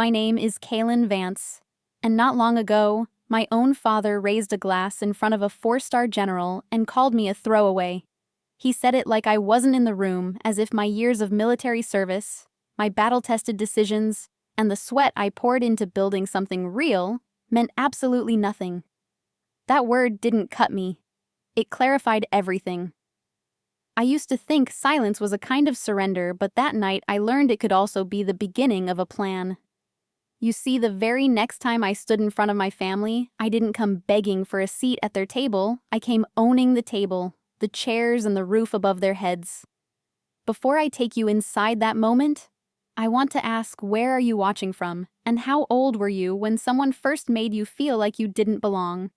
My name is Kalin Vance, and not long ago, my own father raised a glass in front of a four-star general and called me a throwaway. He said it like I wasn't in the room, as if my years of military service, my battle-tested decisions, and the sweat I poured into building something real meant absolutely nothing. That word didn't cut me. It clarified everything. I used to think silence was a kind of surrender, but that night I learned it could also be the beginning of a plan. You see, the very next time I stood in front of my family, I didn't come begging for a seat at their table. I came owning the table, the chairs, and the roof above their heads. Before I take you inside that moment, I want to ask, where are you watching from, and how old were you when someone first made you feel like you didn't belong?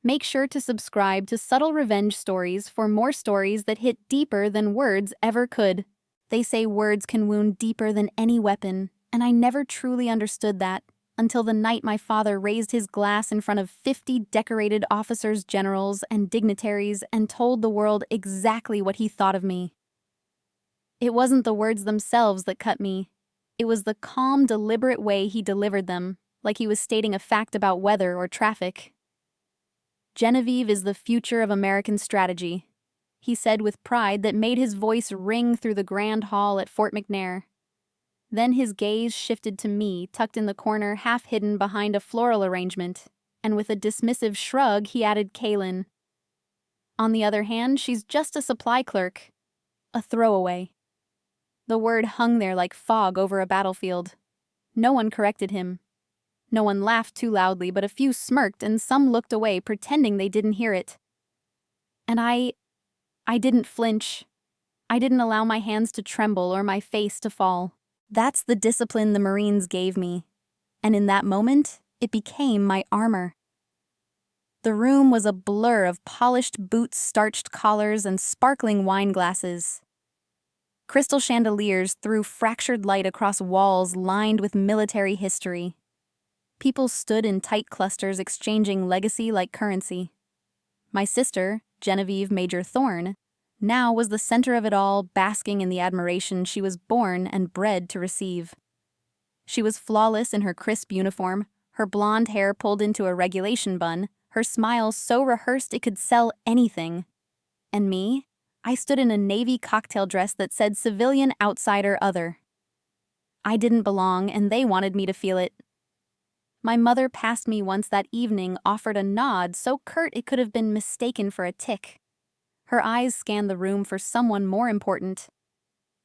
Make sure to subscribe to Subtle Revenge Stories for more stories that hit deeper than words ever could. They say words can wound deeper than any weapon, and I never truly understood that until the night my father raised his glass in front of 50 decorated officers, generals, and dignitaries and told the world exactly what he thought of me. It wasn't the words themselves that cut me. It was the calm, deliberate way he delivered them, like he was stating a fact about weather or traffic. "Genevieve is the future of American strategy," he said with pride that made his voice ring through the grand hall at Fort McNair. Then his gaze shifted to me, tucked in the corner, half hidden behind a floral arrangement, and with a dismissive shrug he added, "Kalin. On the other hand, she's just a supply clerk, a throwaway." The word hung there like fog over a battlefield. No one corrected him. No one laughed too loudly, but a few smirked and some looked away, pretending they didn't hear it. And I didn't flinch. I didn't allow my hands to tremble or my face to fall. That's the discipline the Marines gave me. And in that moment, it became my armor. The room was a blur of polished boots, starched collars, and sparkling wine glasses. Crystal chandeliers threw fractured light across walls lined with military history. People stood in tight clusters exchanging legacy like currency. My sister, Genevieve Major Thorne, now was the center of it all, basking in the admiration she was born and bred to receive. She was flawless in her crisp uniform, her blonde hair pulled into a regulation bun, her smile so rehearsed it could sell anything. And me? I stood in a navy cocktail dress that said civilian outsider other. I didn't belong, and they wanted me to feel it. My mother passed me once that evening, offered a nod so curt it could have been mistaken for a tick. Her eyes scanned the room for someone more important.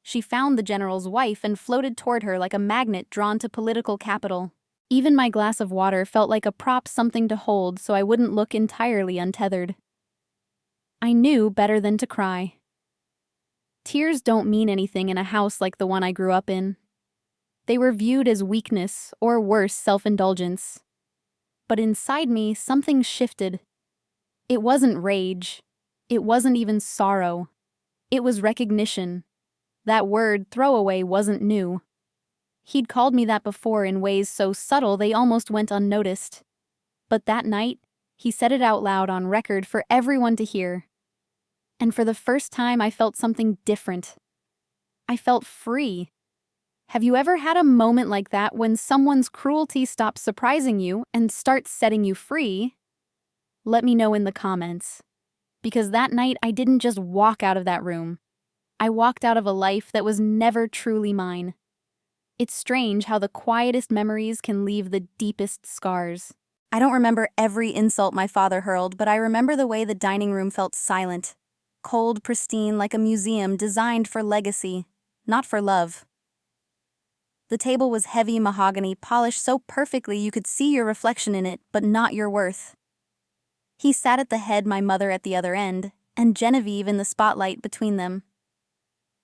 She found the general's wife and floated toward her like a magnet drawn to political capital. Even my glass of water felt like a prop, something to hold so I wouldn't look entirely untethered. I knew better than to cry. Tears don't mean anything in a house like the one I grew up in. They were viewed as weakness, or worse, self-indulgence. But inside me, something shifted. It wasn't rage. It wasn't even sorrow. It was recognition. That word, throwaway, wasn't new. He'd called me that before in ways so subtle they almost went unnoticed. But that night, he said it out loud on record for everyone to hear. And for the first time, I felt something different. I felt free. Have you ever had a moment like that when someone's cruelty stops surprising you and starts setting you free? Let me know in the comments. Because that night, I didn't just walk out of that room. I walked out of a life that was never truly mine. It's strange how the quietest memories can leave the deepest scars. I don't remember every insult my father hurled, but I remember the way the dining room felt silent. Cold, pristine, like a museum designed for legacy, not for love. The table was heavy mahogany, polished so perfectly you could see your reflection in it, but not your worth. He sat at the head, my mother at the other end, and Genevieve in the spotlight between them.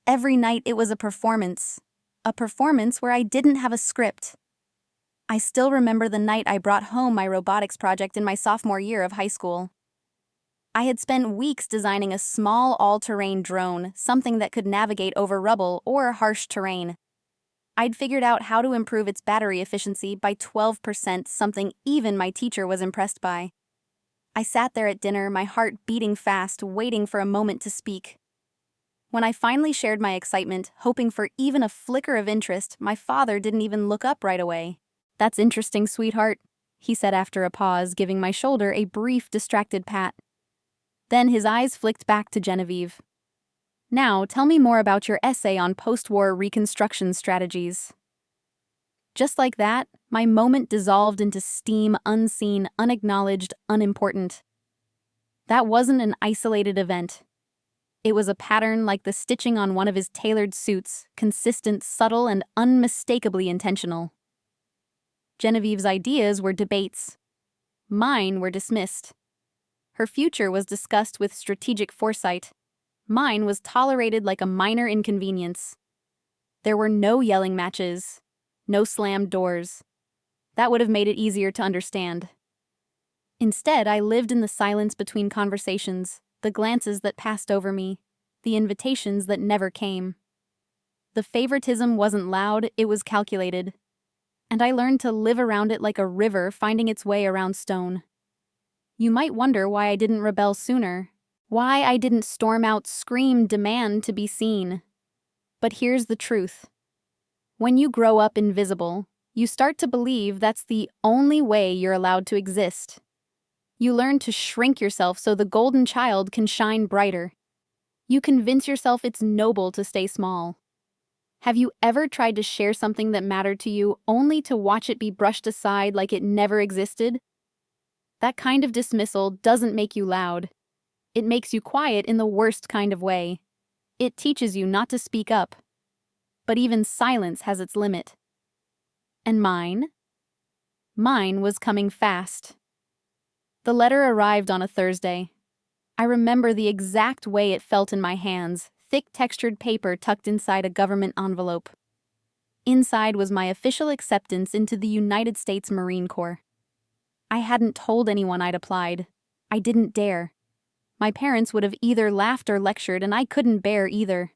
Every night it was a performance where I didn't have a script. I still remember the night I brought home my robotics project in my sophomore year of high school. I had spent weeks designing a small all-terrain drone, something that could navigate over rubble or harsh terrain. I'd figured out how to improve its battery efficiency by 12%, something even my teacher was impressed by. I sat there at dinner, my heart beating fast, waiting for a moment to speak. When I finally shared my excitement, hoping for even a flicker of interest, my father didn't even look up right away. "That's interesting, sweetheart," he said after a pause, giving my shoulder a brief, distracted pat. Then his eyes flicked back to Genevieve. "Now, tell me more about your essay on post-war reconstruction strategies." Just like that, my moment dissolved into steam, unseen, unacknowledged, unimportant. That wasn't an isolated event. It was a pattern like the stitching on one of his tailored suits, consistent, subtle, and unmistakably intentional. Genevieve's ideas were debates. Mine were dismissed. Her future was discussed with strategic foresight. Mine was tolerated like a minor inconvenience. There were no yelling matches, no slammed doors. That would have made it easier to understand. Instead, I lived in the silence between conversations, the glances that passed over me, the invitations that never came. The favoritism wasn't loud, it was calculated. And I learned to live around it like a river finding its way around stone. You might wonder why I didn't rebel sooner, why I didn't storm out, scream, demand to be seen. But here's the truth. When you grow up invisible, you start to believe that's the only way you're allowed to exist. You learn to shrink yourself so the golden child can shine brighter. You convince yourself it's noble to stay small. Have you ever tried to share something that mattered to you only to watch it be brushed aside like it never existed? That kind of dismissal doesn't make you loud. It makes you quiet in the worst kind of way. It teaches you not to speak up. But even silence has its limit. And mine? Mine was coming fast. The letter arrived on a Thursday. I remember the exact way it felt in my hands, thick textured paper tucked inside a government envelope. Inside was my official acceptance into the United States Marine Corps. I hadn't told anyone I'd applied. I didn't dare. My parents would have either laughed or lectured, and I couldn't bear either.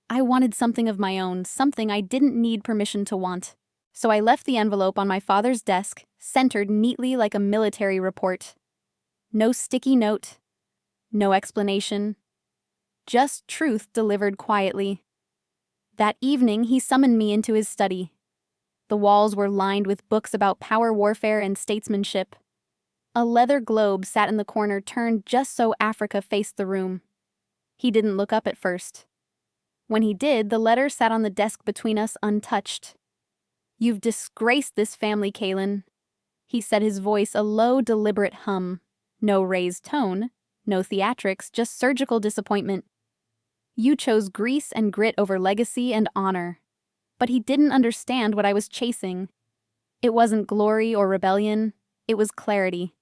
I wanted something of my own, something I didn't need permission to want. So I left the envelope on my father's desk, centered neatly like a military report. No sticky note. No explanation. Just truth delivered quietly. That evening, he summoned me into his study. The walls were lined with books about power warfare and statesmanship. A leather globe sat in the corner, turned just so Africa faced the room. He didn't look up at first. When he did, the letter sat on the desk between us untouched. "You've disgraced this family, Kalin," he said, his voice a low, deliberate hum. No raised tone, no theatrics, just surgical disappointment. "You chose grease and grit over legacy and honor." But he didn't understand what I was chasing. It wasn't glory or rebellion, it was clarity.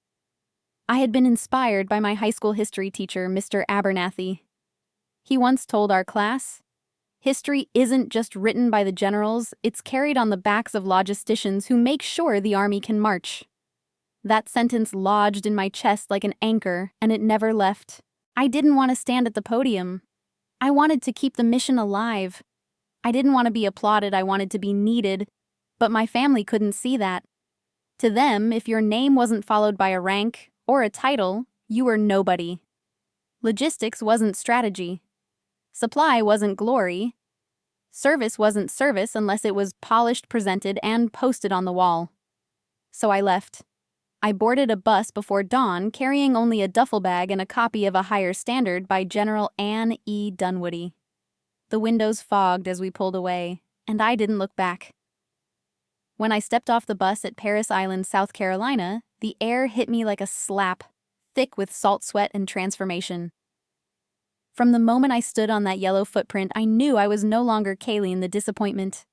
I had been inspired by my high school history teacher, Mr. Abernathy. He once told our class, "History isn't just written by the generals, it's carried on the backs of logisticians who make sure the army can march." That sentence lodged in my chest like an anchor, and it never left. I didn't want to stand at the podium. I wanted to keep the mission alive. I didn't want to be applauded, I wanted to be needed, but my family couldn't see that. To them, if your name wasn't followed by a rank or a title, you were nobody. Logistics wasn't strategy. Supply wasn't glory. Service wasn't service unless it was polished, presented, and posted on the wall. So I left. I boarded a bus before dawn, carrying only a duffel bag and a copy of A Higher Standard by General Anne E. Dunwoody. The windows fogged as we pulled away, and I didn't look back. When I stepped off the bus at Paris Island, South Carolina, the air hit me like a slap, thick with salt sweat and transformation. From the moment I stood on that yellow footprint, I knew I was no longer Kalin the disappointment.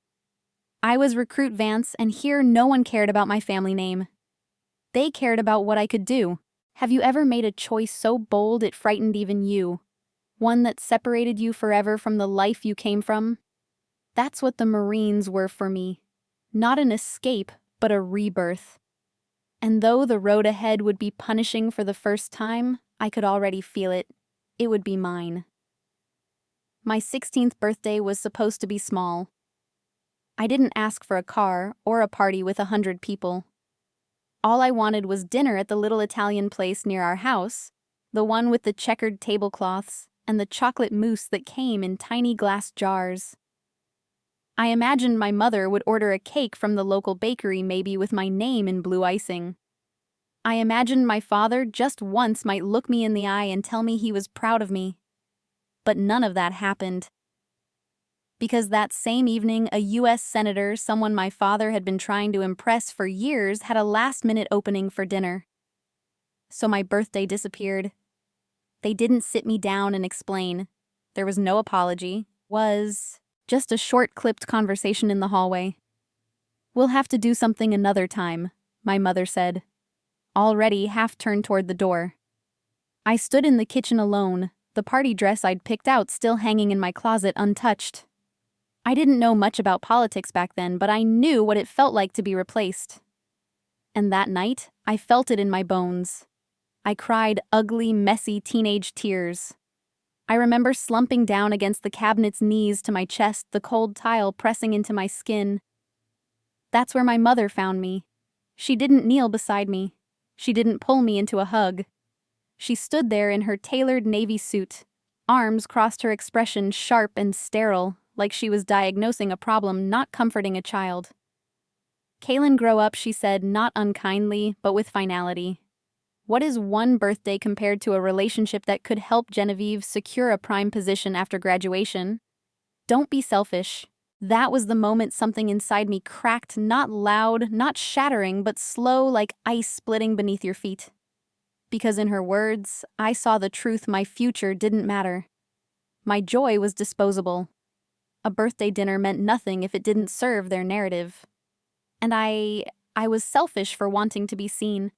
I was Recruit Vance, and here no one cared about my family name. They cared about what I could do. Have you ever made a choice so bold it frightened even you? One that separated you forever from the life you came from? That's what the Marines were for me. Not an escape, but a rebirth. And though the road ahead would be punishing for the first time, I could already feel it. It would be mine. My 16th birthday was supposed to be small. I didn't ask for a car or a party with 100 people. All I wanted was dinner at the little Italian place near our house, the one with the checkered tablecloths, and the chocolate mousse that came in tiny glass jars. I imagined my mother would order a cake from the local bakery, maybe with my name in blue icing. I imagined my father just once might look me in the eye and tell me he was proud of me. But none of that happened. Because that same evening, a U.S. senator, someone my father had been trying to impress for years, had a last-minute opening for dinner. So my birthday disappeared. They didn't sit me down and explain. There was no apology. Was just a short-clipped conversation in the hallway. "We'll have to do something another time," my mother said, already half turned toward the door. I stood in the kitchen alone, the party dress I'd picked out still hanging in my closet untouched. I didn't know much about politics back then, but I knew what it felt like to be replaced. And that night, I felt it in my bones. I cried ugly, messy teenage tears. I remember slumping down against the cabinet's knees to my chest, the cold tile pressing into my skin. That's where my mother found me. She didn't kneel beside me. She didn't pull me into a hug. She stood there in her tailored navy suit, arms crossed, her expression sharp and sterile, like she was diagnosing a problem, not comforting a child. "Kalin, grow up," she said, not unkindly, but with finality. "What is one birthday compared to a relationship that could help Genevieve secure a prime position after graduation? Don't be selfish." That was the moment something inside me cracked, not loud, not shattering, but slow, like ice splitting beneath your feet. Because in her words, I saw the truth: my future didn't matter. My joy was disposable. A birthday dinner meant nothing if it didn't serve their narrative. And I was selfish for wanting to be seen.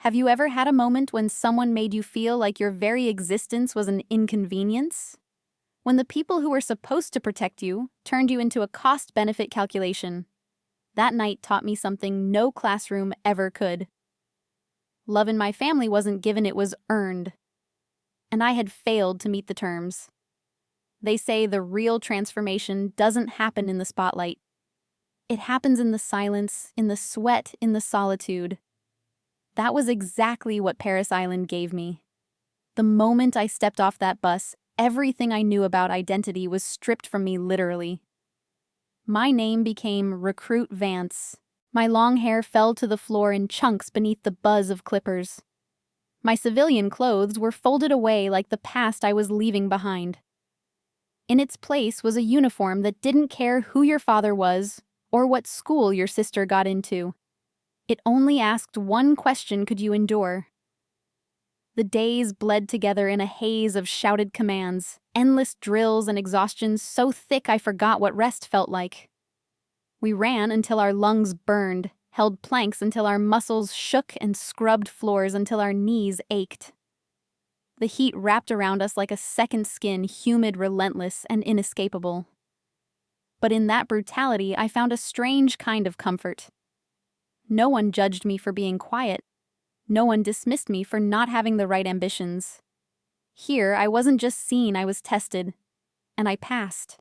Have you ever had a moment when someone made you feel like your very existence was an inconvenience? When the people who were supposed to protect you turned you into a cost-benefit calculation? That night taught me something no classroom ever could. Love in my family wasn't given, it was earned. And I had failed to meet the terms. They say the real transformation doesn't happen in the spotlight. It happens in the silence, in the sweat, in the solitude. That was exactly what Paris Island gave me. The moment I stepped off that bus, everything I knew about identity was stripped from me, literally. My name became Recruit Vance. My long hair fell to the floor in chunks beneath the buzz of clippers. My civilian clothes were folded away like the past I was leaving behind. In its place was a uniform that didn't care who your father was or what school your sister got into. It only asked one question: could you endure? The days bled together in a haze of shouted commands, endless drills and exhaustion so thick I forgot what rest felt like. We ran until our lungs burned, held planks until our muscles shook, and scrubbed floors until our knees ached. The heat wrapped around us like a second skin, humid, relentless, and inescapable. But in that brutality, I found a strange kind of comfort. No one judged me for being quiet. No one dismissed me for not having the right ambitions. Here, I wasn't just seen, I was tested. And I passed.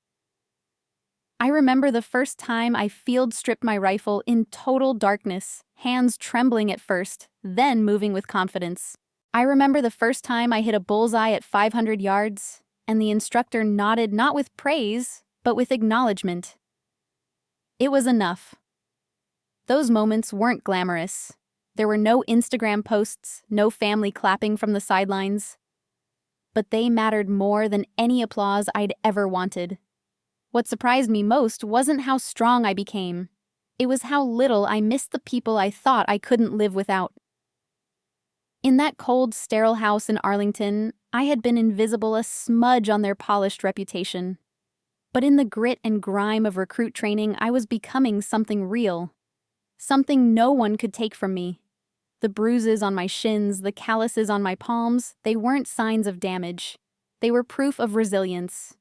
I remember the first time I field-stripped my rifle in total darkness, hands trembling at first, then moving with confidence. I remember the first time I hit a bullseye at 500 yards, and the instructor nodded not with praise, but with acknowledgement. It was enough. Those moments weren't glamorous. There were no Instagram posts, no family clapping from the sidelines. But they mattered more than any applause I'd ever wanted. What surprised me most wasn't how strong I became. It was how little I missed the people I thought I couldn't live without. In that cold, sterile house in Arlington, I had been invisible, a smudge on their polished reputation. But in the grit and grime of recruit training, I was becoming something real. Something no one could take from me. The bruises on my shins, the calluses on my palms, they weren't signs of damage. They were proof of resilience.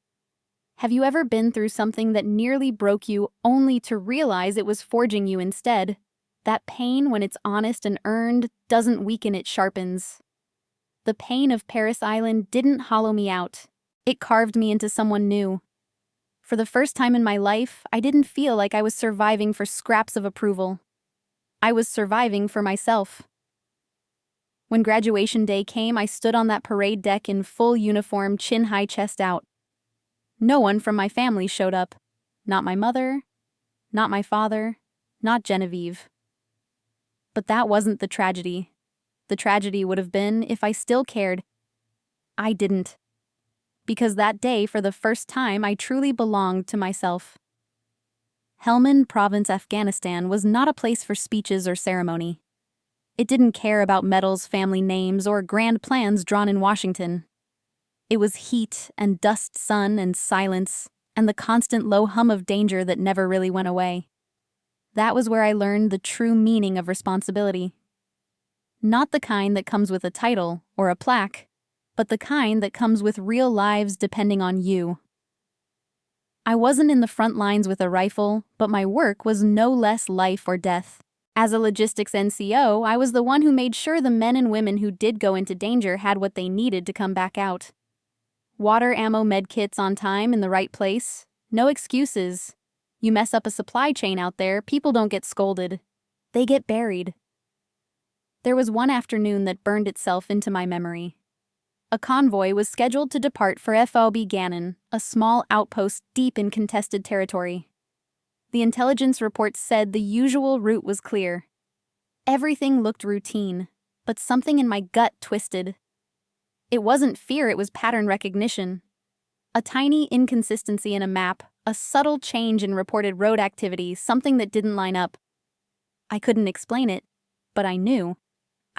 Have you ever been through something that nearly broke you only to realize it was forging you instead? That pain, when it's honest and earned, doesn't weaken, it sharpens. The pain of Paris Island didn't hollow me out. It carved me into someone new. For the first time in my life, I didn't feel like I was surviving for scraps of approval. I was surviving for myself. When graduation day came, I stood on that parade deck in full uniform, chin high, chest out. No one from my family showed up. Not my mother, not my father, not Genevieve. But that wasn't the tragedy. The tragedy would have been if I still cared. I didn't. Because that day, for the first time, I truly belonged to myself. Helmand Province, Afghanistan was not a place for speeches or ceremony. It didn't care about medals, family names, or grand plans drawn in Washington. It was heat and dust, sun and silence, and the constant low hum of danger that never really went away. That was where I learned the true meaning of responsibility. Not the kind that comes with a title or a plaque, but the kind that comes with real lives depending on you. I wasn't in the front lines with a rifle, but my work was no less life or death. As a logistics NCO, I was the one who made sure the men and women who did go into danger had what they needed to come back out. Water, ammo, med kits on time in the right place. No excuses. You mess up a supply chain out there, people don't get scolded. They get buried. There was one afternoon that burned itself into my memory. A convoy was scheduled to depart for FOB Gannon, a small outpost deep in contested territory. The intelligence reports said the usual route was clear. Everything looked routine, but something in my gut twisted. It wasn't fear, it was pattern recognition. A tiny inconsistency in a map, a subtle change in reported road activity, something that didn't line up. I couldn't explain it, but I knew.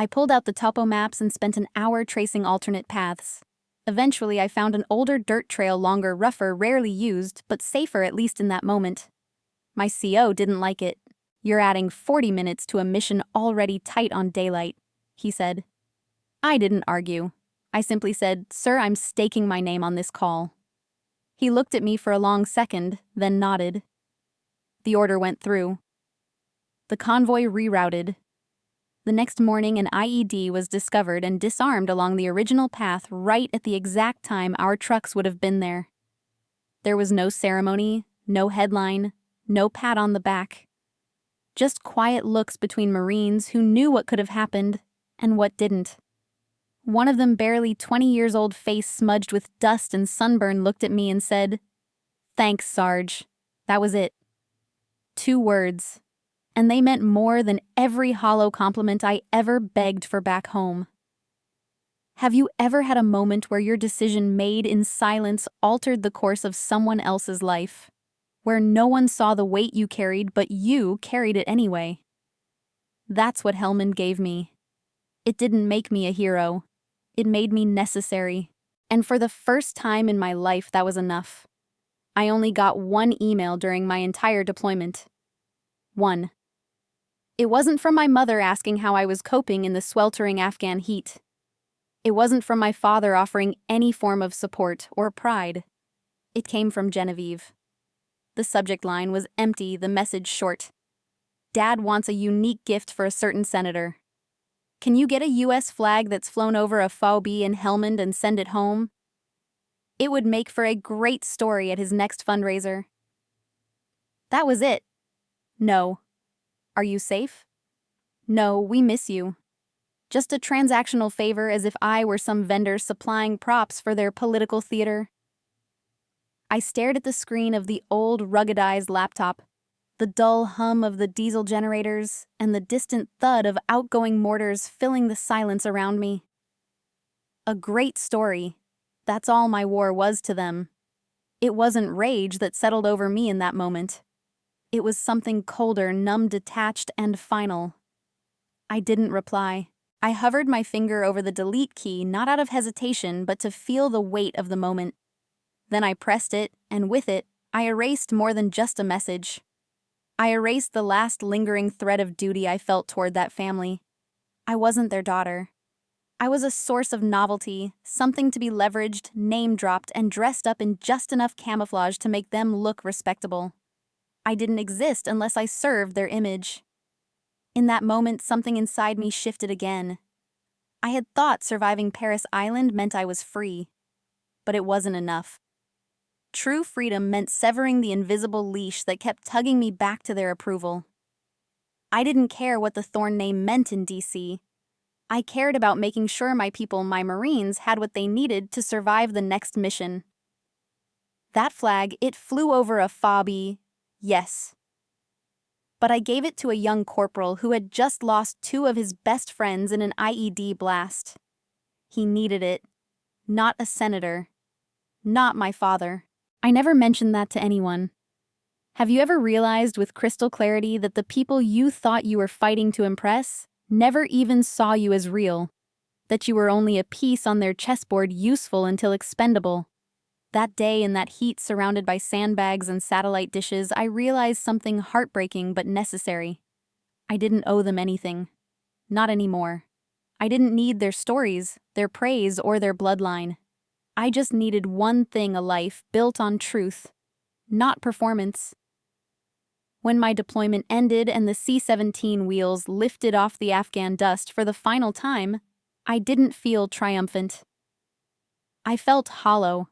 I pulled out the topo maps and spent an hour tracing alternate paths. Eventually, I found an older dirt trail, longer, rougher, rarely used, but safer at least in that moment. My CO didn't like it. "You're adding 40 minutes to a mission already tight on daylight," he said. I didn't argue. I simply said, "Sir, I'm staking my name on this call." He looked at me for a long second, then nodded. The order went through. The convoy rerouted. The next morning, an IED was discovered and disarmed along the original path right at the exact time our trucks would have been there. There was no ceremony, no headline, no pat on the back. Just quiet looks between Marines who knew what could have happened and what didn't. One of them, barely 20 years old, face smudged with dust and sunburn, looked at me and said, "Thanks, Sarge." That was it. 2 words. And they meant more than every hollow compliment I ever begged for back home. Have you ever had a moment where your decision made in silence altered the course of someone else's life? Where no one saw the weight you carried, but you carried it anyway? That's what Helmand gave me. It didn't make me a hero. It made me necessary. And for the first time in my life, that was enough. I only got 1 email during my entire deployment. 1. It wasn't from my mother asking how I was coping in the sweltering Afghan heat. It wasn't from my father offering any form of support or pride. It came from Genevieve. The subject line was empty, the message short. "Dad wants a unique gift for a certain senator. Can you get a US flag that's flown over a FOB in Helmand and send it home? It would make for a great story at his next fundraiser." That was it. No. "Are you safe?" "No, we miss you." Just a transactional favor, as if I were some vendor supplying props for their political theater. I stared at the screen of the old, ruggedized laptop, the dull hum of the diesel generators, and the distant thud of outgoing mortars filling the silence around me. A great story. That's all my war was to them. It wasn't rage that settled over me in that moment. It was something colder, numb, detached, and final. I didn't reply. I hovered my finger over the delete key, not out of hesitation, but to feel the weight of the moment. Then I pressed it, and with it, I erased more than just a message. I erased the last lingering thread of duty I felt toward that family. I wasn't their daughter. I was a source of novelty, something to be leveraged, name-dropped, and dressed up in just enough camouflage to make them look respectable. I didn't exist unless I served their image. In that moment, something inside me shifted again. I had thought surviving Paris Island meant I was free. But it wasn't enough. True freedom meant severing the invisible leash that kept tugging me back to their approval. I didn't care what the Thorn name meant in DC. I cared about making sure my people, my Marines, had what they needed to survive the next mission. That flag, it flew over a fobby, yes. But I gave it to a young corporal who had just lost two of his best friends in an IED blast. He needed it. Not a senator. Not my father. I never mentioned that to anyone. Have you ever realized with crystal clarity that the people you thought you were fighting to impress never even saw you as real? That you were only a piece on their chessboard, useful until expendable? That day in that heat surrounded by sandbags and satellite dishes, I realized something heartbreaking but necessary. I didn't owe them anything. Not anymore. I didn't need their stories, their praise, or their bloodline. I just needed one thing: a life built on truth, not performance. When my deployment ended and the C-17 wheels lifted off the Afghan dust for the final time, I didn't feel triumphant. I felt hollow.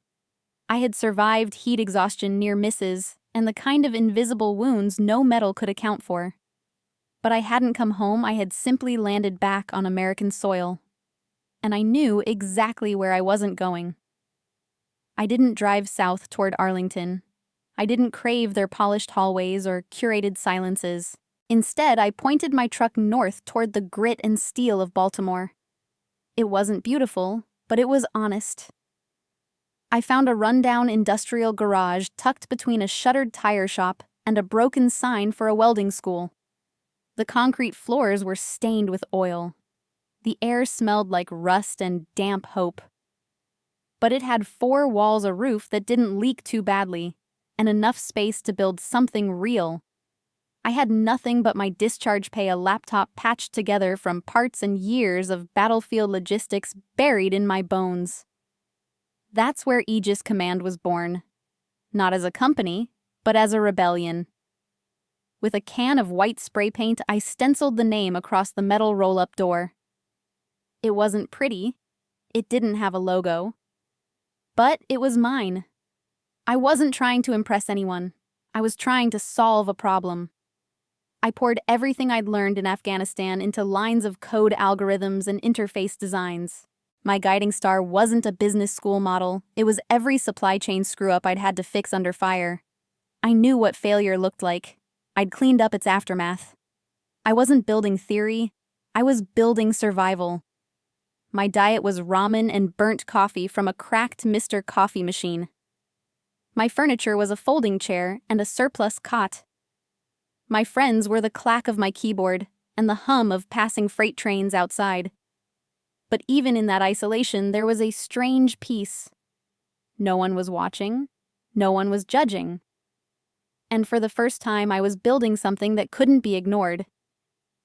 I had survived heat exhaustion, near misses, and the kind of invisible wounds no medal could account for. But I hadn't come home. I had simply landed back on American soil. And I knew exactly where I wasn't going. I didn't drive south toward Arlington. I didn't crave their polished hallways or curated silences. Instead, I pointed my truck north toward the grit and steel of Baltimore. It wasn't beautiful, but it was honest. I found a rundown industrial garage tucked between a shuttered tire shop and a broken sign for a welding school. The concrete floors were stained with oil. The air smelled like rust and damp hope. But it had 4 walls, a roof that didn't leak too badly, and enough space to build something real. I had nothing but my discharge pay, a laptop patched together from parts, and years of battlefield logistics buried in my bones. That's where Aegis Command was born. Not as a company, but as a rebellion. With a can of white spray paint, I stenciled the name across the metal roll-up door. It wasn't pretty. It didn't have a logo. But it was mine. I wasn't trying to impress anyone. I was trying to solve a problem. I poured everything I'd learned in Afghanistan into lines of code, algorithms, and interface designs. My guiding star wasn't a business school model. It was every supply chain screw-up I'd had to fix under fire. I knew what failure looked like. I'd cleaned up its aftermath. I wasn't building theory. I was building survival. My diet was ramen and burnt coffee from a cracked Mr. Coffee machine. My furniture was a folding chair and a surplus cot. My friends were the clack of my keyboard and the hum of passing freight trains outside. But even in that isolation, there was a strange peace. No one was watching. No one was judging. And for the first time, I was building something that couldn't be ignored.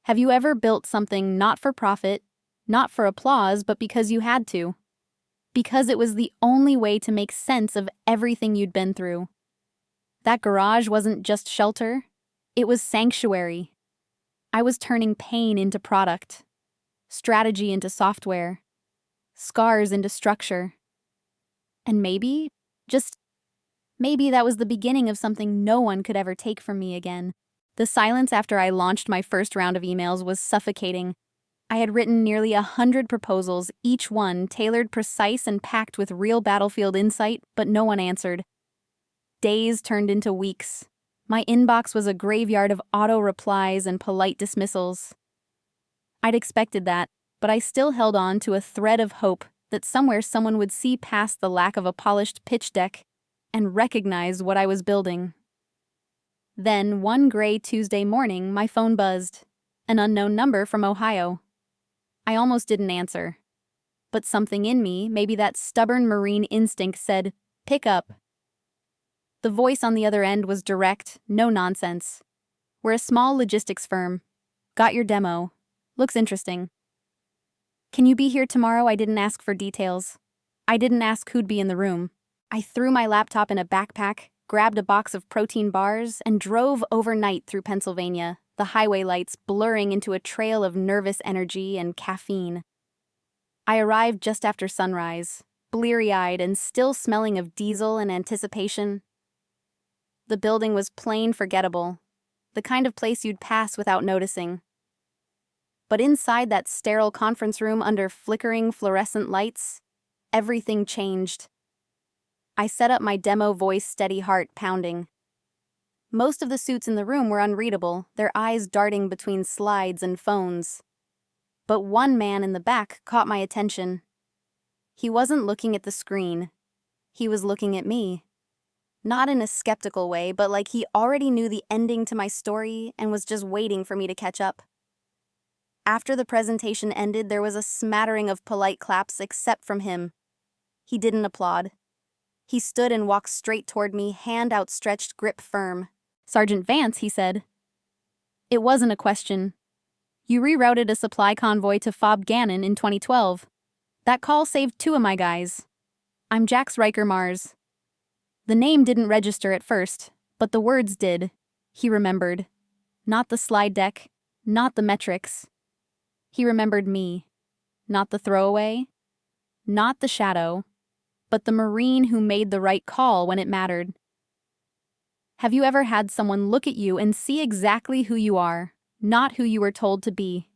Have you ever built something not for profit, not for applause, but because you had to? Because it was the only way to make sense of everything you'd been through. That garage wasn't just shelter. It was sanctuary. I was turning pain into product. Strategy into software, scars into structure. And maybe, just maybe, that was the beginning of something no one could ever take from me again. The silence after I launched my first round of emails was suffocating. I had written nearly 100 proposals, each one tailored, precise, and packed with real battlefield insight, but no one answered. Days turned into weeks. My inbox was a graveyard of auto-replies and polite dismissals. I'd expected that, but I still held on to a thread of hope that somewhere someone would see past the lack of a polished pitch deck and recognize what I was building. Then, one gray Tuesday morning, my phone buzzed. An unknown number from Ohio. I almost didn't answer. But something in me, maybe that stubborn Marine instinct, said, "Pick up." The voice on the other end was direct, no nonsense. "We're a small logistics firm. Got your demo. Looks interesting. Can you be here tomorrow?" I didn't ask for details. I didn't ask who'd be in the room. I threw my laptop in a backpack, grabbed a box of protein bars, and drove overnight through Pennsylvania, the highway lights blurring into a trail of nervous energy and caffeine. I arrived just after sunrise, bleary-eyed and still smelling of diesel and anticipation. The building was plain forgettable, the kind of place you'd pass without noticing. But inside that sterile conference room under flickering fluorescent lights, everything changed. I set up my demo voice, steady heart pounding. Most of the suits in the room were unreadable, their eyes darting between slides and phones. But one man in the back caught my attention. He wasn't looking at the screen. He was looking at me. Not in a skeptical way, but like he already knew the ending to my story and was just waiting for me to catch up. After the presentation ended, there was a smattering of polite claps except from him. He didn't applaud. He stood and walked straight toward me, hand outstretched, grip firm. "Sergeant Vance," he said. It wasn't a question. "You rerouted a supply convoy to Fob Gannon in 2012. That call saved 2 of my guys. I'm Jax Riker Mars." The name didn't register at first, but the words did. He remembered. Not the slide deck, not the metrics. He remembered me. Not the throwaway, not the shadow, but the Marine who made the right call when it mattered. Have you ever had someone look at you and see exactly who you are, not who you were told to be?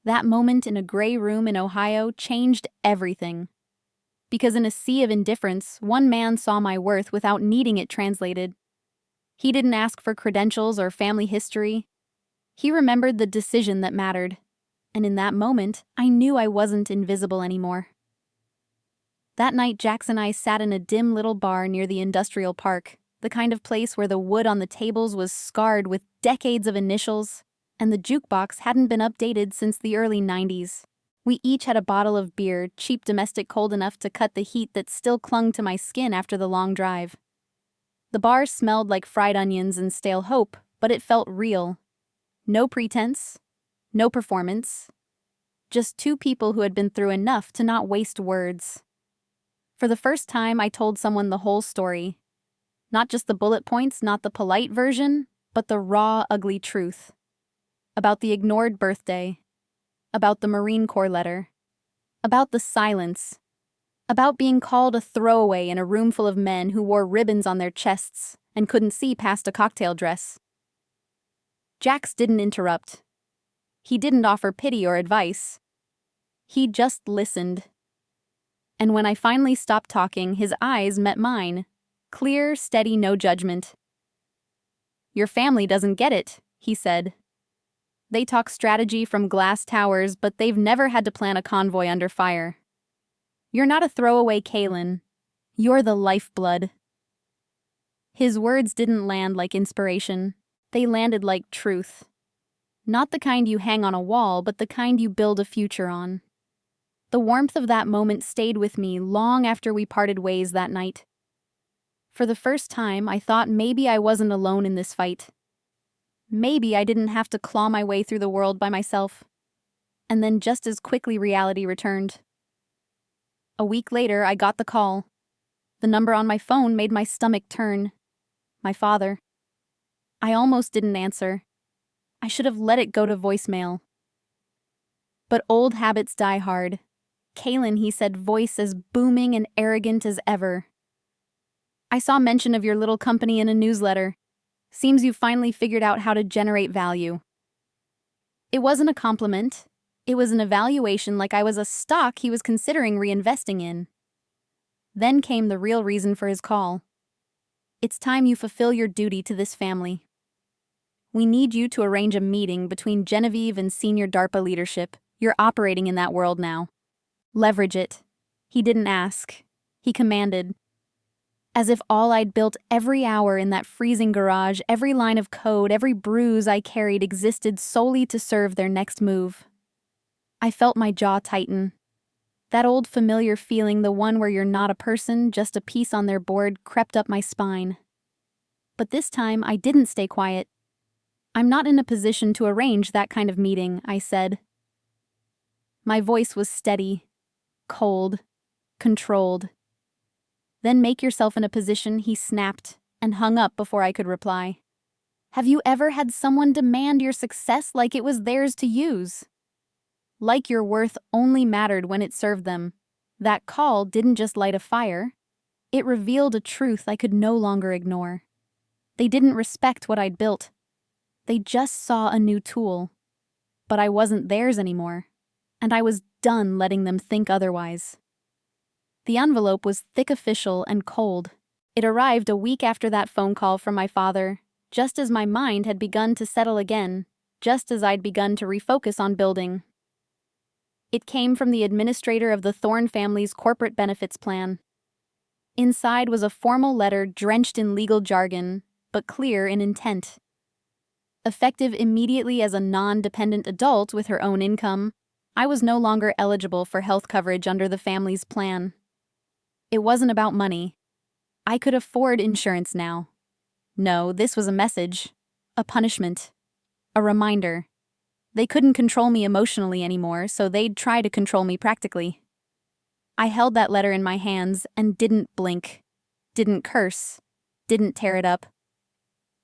That moment in a gray room in Ohio changed everything. Because in a sea of indifference, one man saw my worth without needing it translated. He didn't ask for credentials or family history. He remembered the decision that mattered. And in that moment, I knew I wasn't invisible anymore. That night, Jax and I sat in a dim little bar near the industrial park, the kind of place where the wood on the tables was scarred with decades of initials, and the jukebox hadn't been updated since the early 90s. We each had a bottle of beer, cheap domestic, cold enough to cut the heat that still clung to my skin after the long drive. The bar smelled like fried onions and stale hope, but it felt real. No pretense, no performance. Just 2 people who had been through enough to not waste words. For the first time, I told someone the whole story. Not just the bullet points, not the polite version, but the raw, ugly truth. About the ignored birthday. About the Marine Corps letter. About the silence. About being called a throwaway in a room full of men who wore ribbons on their chests and couldn't see past a cocktail dress. Jax didn't interrupt. He didn't offer pity or advice. He just listened. And when I finally stopped talking, his eyes met mine. Clear, steady, no judgment. "Your family doesn't get it," he said. "They talk strategy from glass towers, but they've never had to plan a convoy under fire. You're not a throwaway, Kalin. You're the lifeblood." His words didn't land like inspiration. They landed like truth. Not the kind you hang on a wall, but the kind you build a future on. The warmth of that moment stayed with me long after we parted ways that night. For the first time, I thought maybe I wasn't alone in this fight. Maybe I didn't have to claw my way through the world by myself. And then just as quickly reality returned. A week later, I got the call. The number on my phone made my stomach turn. My father. I almost didn't answer. I should have let it go to voicemail. But old habits die hard. "Kalin," he said, voice as booming and arrogant as ever. "I saw mention of your little company in a newsletter. Seems you've finally figured out how to generate value." It wasn't a compliment. It was an evaluation, like I was a stock he was considering reinvesting in. Then came the real reason for his call. "It's time you fulfill your duty to this family. We need you to arrange a meeting between Genevieve and senior DARPA leadership. You're operating in that world now. Leverage it." He didn't ask. He commanded. As if all I'd built every hour in that freezing garage, every line of code, every bruise I carried existed solely to serve their next move. I felt my jaw tighten. That old familiar feeling, the one where you're not a person, just a piece on their board, crept up my spine. But this time, I didn't stay quiet. "I'm not in a position to arrange that kind of meeting," I said. My voice was steady, cold, controlled. "Then make yourself in a position," he snapped, and hung up before I could reply. Have you ever had someone demand your success like it was theirs to use? Like your worth only mattered when it served them. That call didn't just light a fire. It revealed a truth I could no longer ignore. They didn't respect what I'd built. They just saw a new tool. but I wasn't theirs anymore, and I was done letting them think otherwise. The envelope was thick, official, and cold. It arrived a week after that phone call from my father, just as my mind had begun to settle again, just as I'd begun to refocus on building. It came from the administrator of the Thorne family's corporate benefits plan. Inside was a formal letter drenched in legal jargon, but clear in intent. Effective immediately as a non-dependent adult with her own income, I was no longer eligible for health coverage under the family's plan. It wasn't about money. I could afford insurance now. No, this was a message, a punishment, a reminder. They couldn't control me emotionally anymore, so they'd try to control me practically. I held that letter in my hands and didn't blink, didn't curse, didn't tear it up.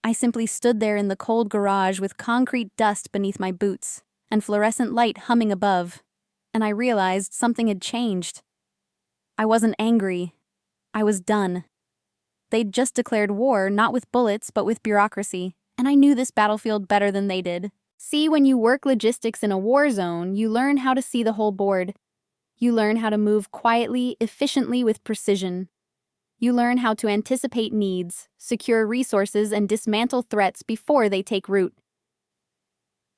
I simply stood there in the cold garage with concrete dust beneath my boots and fluorescent light humming above, and I realized something had changed. I wasn't angry. I was done. They'd just declared war, not with bullets, but with bureaucracy, and I knew this battlefield better than they did. See, when you work logistics in a war zone, you learn how to see the whole board. You learn how to move quietly, efficiently, with precision. You learn how to anticipate needs, secure resources, and dismantle threats before they take root.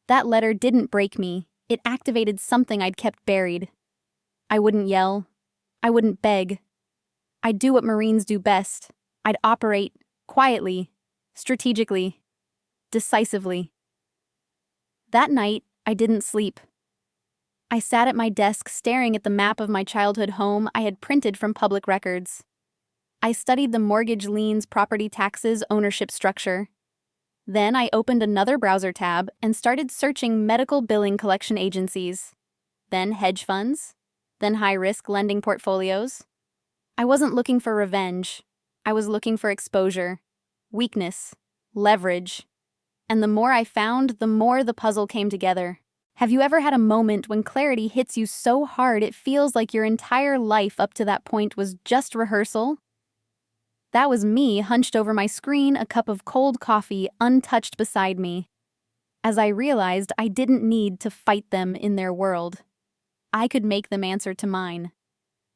That letter didn't break me. It activated something I'd kept buried. I wouldn't yell. I wouldn't beg. I'd do what Marines do best. I'd operate quietly, strategically, decisively. That night, I didn't sleep. I sat at my desk staring at the map of my childhood home I had printed from public records. I studied the mortgage liens, property taxes, ownership structure. Then I opened another browser tab and started searching medical billing collection agencies, then hedge funds, then high-risk lending portfolios. I wasn't looking for revenge. I was looking for exposure, weakness, leverage. And the more I found, the more the puzzle came together. Have you ever had a moment when clarity hits you so hard it feels like your entire life up to that point was just rehearsal? That was me hunched over my screen, a cup of cold coffee untouched beside me, as I realized I didn't need to fight them in their world. I could make them answer to mine.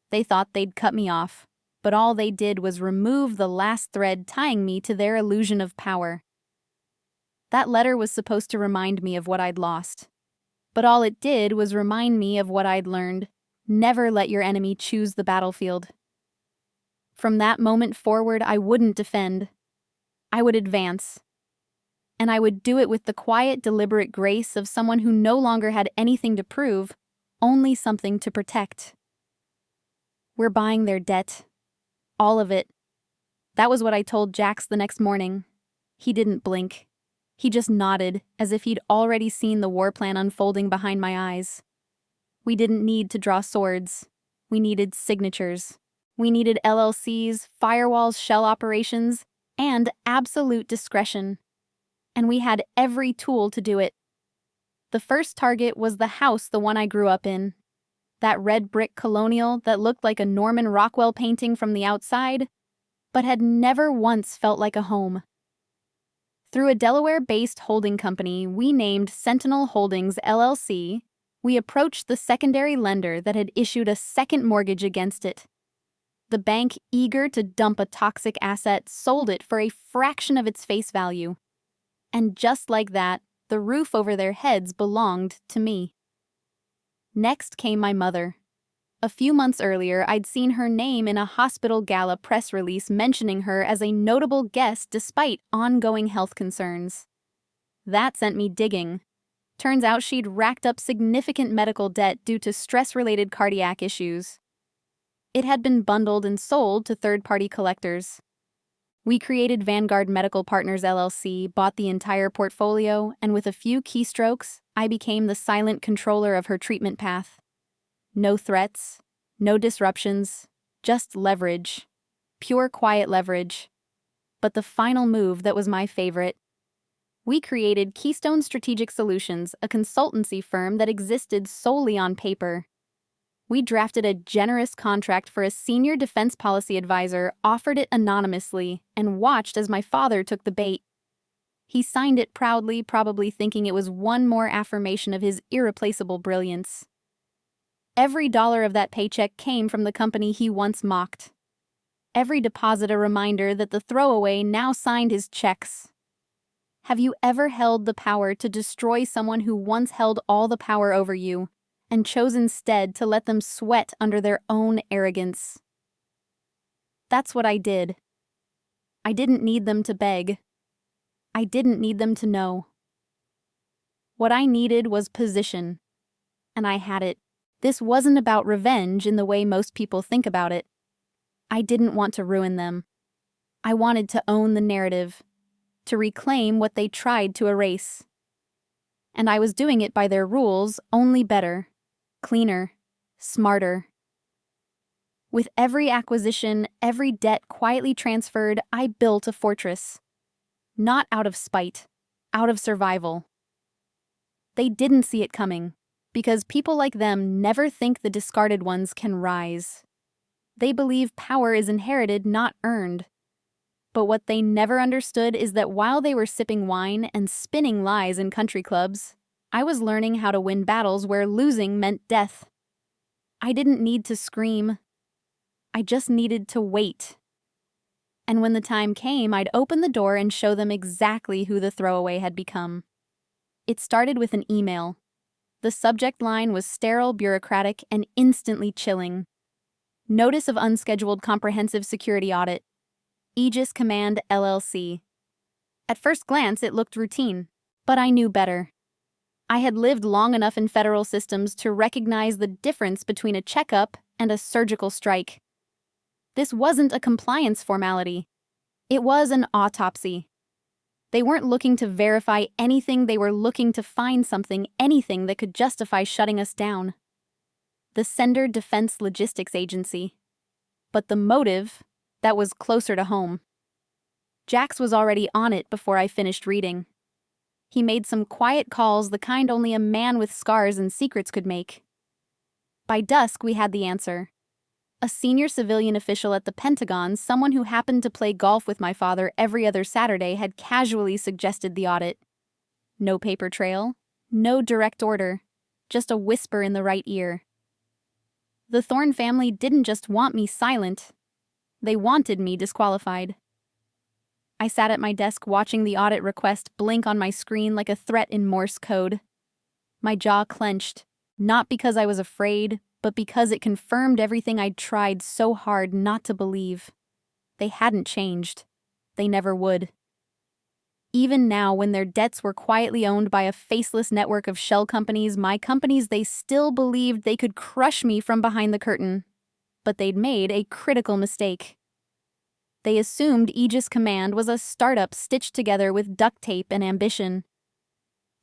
They thought they'd cut me off, but all they did was remove the last thread tying me to their illusion of power. That letter was supposed to remind me of what I'd lost, but all it did was remind me of what I'd learned. Never let your enemy choose the battlefield. From that moment forward, I wouldn't defend. I would advance. And I would do it with the quiet, deliberate grace of someone who no longer had anything to prove, only something to protect. We're buying their debt. All of it. That was what I told Jax the next morning. He didn't blink. He just nodded, as if he'd already seen the war plan unfolding behind my eyes. We didn't need to draw swords. We needed signatures. We needed LLCs, firewalls, shell operations, and absolute discretion. And we had every tool to do it. The first target was the house, the one I grew up in. That red brick colonial that looked like a Norman Rockwell painting from the outside, but had never once felt like a home. Through a Delaware-based holding company we named Sentinel Holdings LLC, we approached the secondary lender that had issued a second mortgage against it. The bank, eager to dump a toxic asset, sold it for a fraction of its face value. And just like that, the roof over their heads belonged to me. Next came my mother. A few months earlier, I'd seen her name in a hospital gala press release mentioning her as a notable guest despite ongoing health concerns. That sent me digging. Turns out she'd racked up significant medical debt due to stress-related cardiac issues. It had been bundled and sold to third-party collectors. We created Vanguard Medical Partners LLC, bought the entire portfolio, and with a few keystrokes, I became the silent controller of her treatment path. No threats, no disruptions, just leverage. Pure quiet leverage. But the final move that was my favorite. We created Keystone Strategic Solutions, a consultancy firm that existed solely on paper. We drafted a generous contract for a senior defense policy advisor, offered it anonymously, and watched as my father took the bait. He signed it proudly, probably thinking it was one more affirmation of his irreplaceable brilliance. Every dollar of that paycheck came from the company he once mocked. Every deposit a reminder that the throwaway now signed his checks. Have you ever held the power to destroy someone who once held all the power over you, and chose instead to let them sweat under their own arrogance? That's what I did. I didn't need them to beg. I didn't need them to know. What I needed was position, and I had it. This wasn't about revenge in the way most people think about it. I didn't want to ruin them. I wanted to own the narrative, to reclaim what they tried to erase. And I was doing it by their rules, only better, cleaner, smarter. With every acquisition, every debt quietly transferred, I built a fortress. Not out of spite, out of survival. They didn't see it coming, because people like them never think the discarded ones can rise. They believe power is inherited, not earned. But what they never understood is that while they were sipping wine and spinning lies in country clubs, I was learning how to win battles where losing meant death. I didn't need to scream. I just needed to wait. And when the time came, I'd open the door and show them exactly who the throwaway had become. It started with an email. The subject line was sterile, bureaucratic, and instantly chilling. Notice of unscheduled comprehensive security audit. Aegis Command LLC. At first glance, it looked routine, but I knew better. I had lived long enough in federal systems to recognize the difference between a checkup and a surgical strike. This wasn't a compliance formality. It was an autopsy. They weren't looking to verify anything, they were looking to find something, anything that could justify shutting us down. The Sender Defense Logistics Agency. But the motive, that was closer to home. Jax was already on it before I finished reading. He made some quiet calls, the kind only a man with scars and secrets could make. By dusk, we had the answer. A senior civilian official at the Pentagon, someone who happened to play golf with my father every other Saturday, had casually suggested the audit. No paper trail, no direct order, just a whisper in the right ear. The Thorne family didn't just want me silent, they wanted me disqualified. I sat at my desk watching the audit request blink on my screen like a threat in Morse code. My jaw clenched, not because I was afraid, but because it confirmed everything I'd tried so hard not to believe. They hadn't changed. They never would. Even now, when their debts were quietly owned by a faceless network of shell companies, my companies, they still believed they could crush me from behind the curtain. But they'd made a critical mistake. They assumed Aegis Command was a startup stitched together with duct tape and ambition.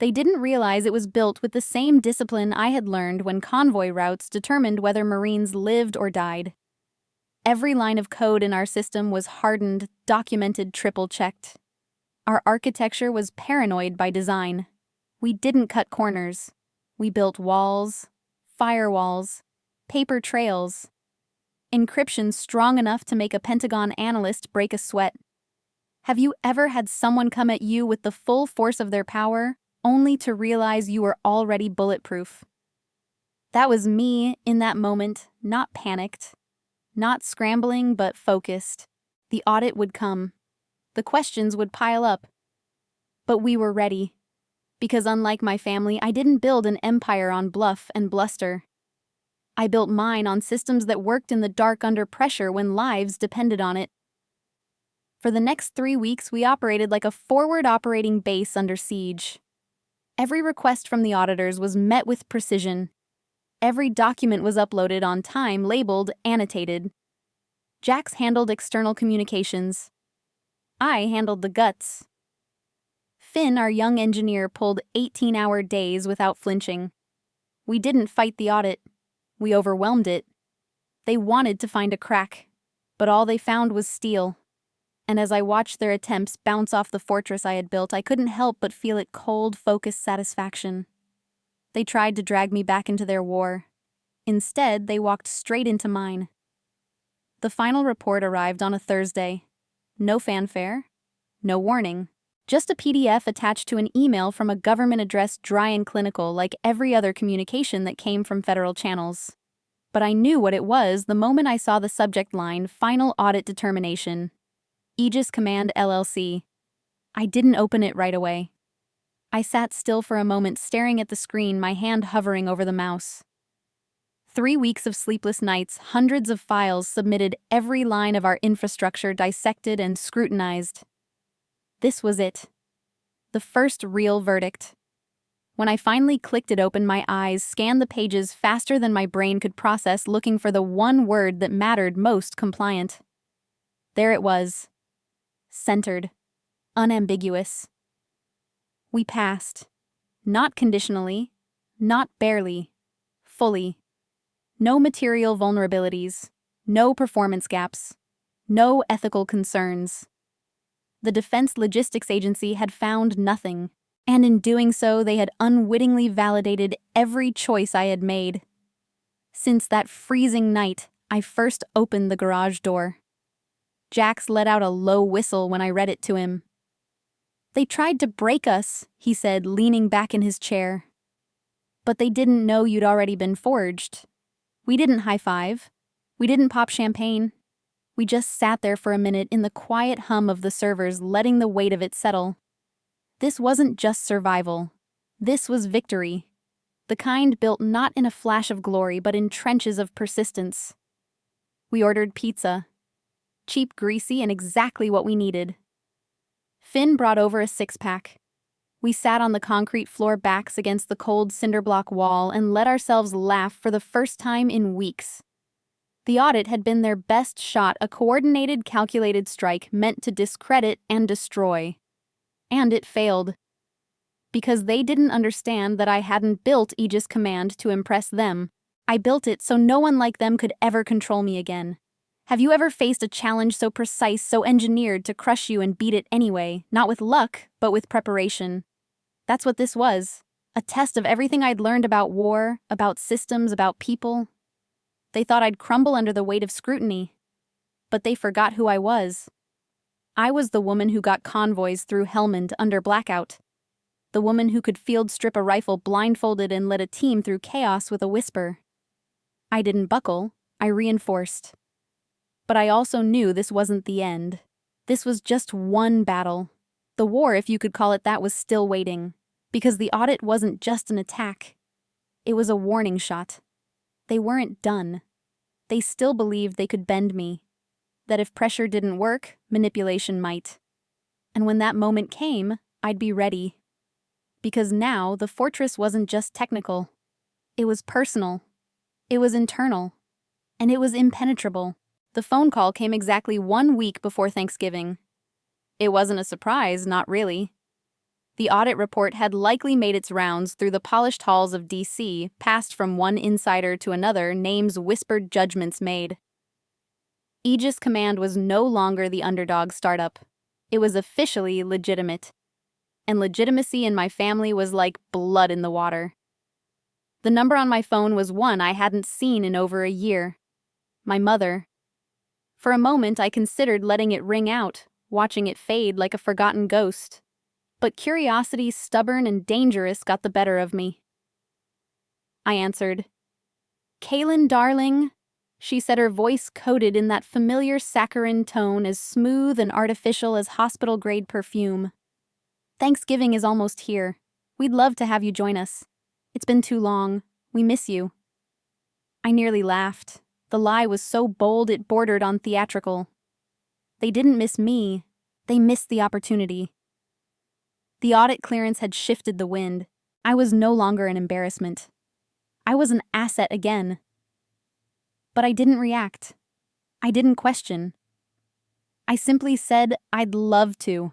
They didn't realize it was built with the same discipline I had learned when convoy routes determined whether Marines lived or died. Every line of code in our system was hardened, documented, triple-checked. Our architecture was paranoid by design. We didn't cut corners. We built walls, firewalls, paper trails, encryption strong enough to make a Pentagon analyst break a sweat. Have you ever had someone come at you with the full force of their power, only to realize you were already bulletproof? That was me in that moment, not panicked, not scrambling, but focused. The audit would come. The questions would pile up. But we were ready. Because unlike my family, I didn't build an empire on bluff and bluster. I built mine on systems that worked in the dark under pressure when lives depended on it. For the next 3 weeks, we operated like a forward operating base under siege. Every request from the auditors was met with precision. Every document was uploaded on time, labeled, annotated. Jax handled external communications. I handled the guts. Finn, our young engineer, pulled 18-hour days without flinching. We didn't fight the audit. We overwhelmed it. They wanted to find a crack, but all they found was steel. And as I watched their attempts bounce off the fortress I had built, I couldn't help but feel it cold, focused satisfaction. They tried to drag me back into their war. Instead, they walked straight into mine. The final report arrived on a Thursday. No fanfare, no warning, Just a PDF attached to an email from a government address, dry and clinical like every other communication that came from federal channels. But I knew what it was the moment I saw the subject line, Final Audit Determination. Aegis Command LLC. I didn't open it right away. I sat still for a moment, staring at the screen, my hand hovering over the mouse. 3 weeks of sleepless nights, hundreds of files submitted, every line of our infrastructure dissected and scrutinized. This was it. The first real verdict. When I finally clicked it open, my eyes scanned the pages faster than my brain could process, looking for the one word that mattered most: compliant. There it was. Centered. Unambiguous. We passed. Not conditionally. Not barely. Fully. No material vulnerabilities. No performance gaps. No ethical concerns. The Defense Logistics Agency had found nothing, and in doing so, they had unwittingly validated every choice I had made. Since that freezing night, I first opened the garage door. Jax let out a low whistle when I read it to him. "They tried to break us," he said, leaning back in his chair. "But they didn't know you'd already been forged. We didn't high-five. We didn't pop champagne. We just sat there for a minute in the quiet hum of the servers, letting the weight of it settle. This wasn't just survival. This was victory. The kind built not in a flash of glory, but in trenches of persistence." We ordered pizza. Cheap, greasy, and exactly what we needed. Finn brought over a 6-pack. We sat on the concrete floor, backs against the cold cinderblock wall, and let ourselves laugh for the first time in weeks. The audit had been their best shot, a coordinated, calculated strike meant to discredit and destroy. And it failed. Because they didn't understand that I hadn't built Aegis Command to impress them. I built it so no one like them could ever control me again. Have you ever faced a challenge so precise, so engineered to crush you and beat it anyway, not with luck, but with preparation? That's what this was. A test of everything I'd learned about war, about systems, about people. They thought I'd crumble under the weight of scrutiny. But they forgot who I was. I was the woman who got convoys through Helmand under blackout. The woman who could field strip a rifle blindfolded and led a team through chaos with a whisper. I didn't buckle, I reinforced. But I also knew this wasn't the end. This was just one battle. The war, if you could call it that, was still waiting. Because the audit wasn't just an attack. It was a warning shot. They weren't done. They still believed they could bend me. That if pressure didn't work, manipulation might. And when that moment came, I'd be ready. Because now, the fortress wasn't just technical. It was personal. It was internal. And it was impenetrable. The phone call came exactly 1 week before Thanksgiving. It wasn't a surprise, not really. The audit report had likely made its rounds through the polished halls of D.C., passed from one insider to another, names whispered, judgments made. Aegis Command was no longer the underdog startup. It was officially legitimate. And legitimacy in my family was like blood in the water. The number on my phone was one I hadn't seen in over a year. My mother. For a moment, I considered letting it ring out, watching it fade like a forgotten ghost. But curiosity, stubborn and dangerous, got the better of me. I answered. "Kalin, darling," she said, her voice coated in that familiar saccharine tone, as smooth and artificial as hospital-grade perfume. "Thanksgiving is almost here. We'd love to have you join us. It's been too long. We miss you." I nearly laughed. The lie was so bold it bordered on theatrical. They didn't miss me. They missed the opportunity. The audit clearance had shifted the wind. I was no longer an embarrassment. I was an asset again. But I didn't react. I didn't question. I simply said I'd love to.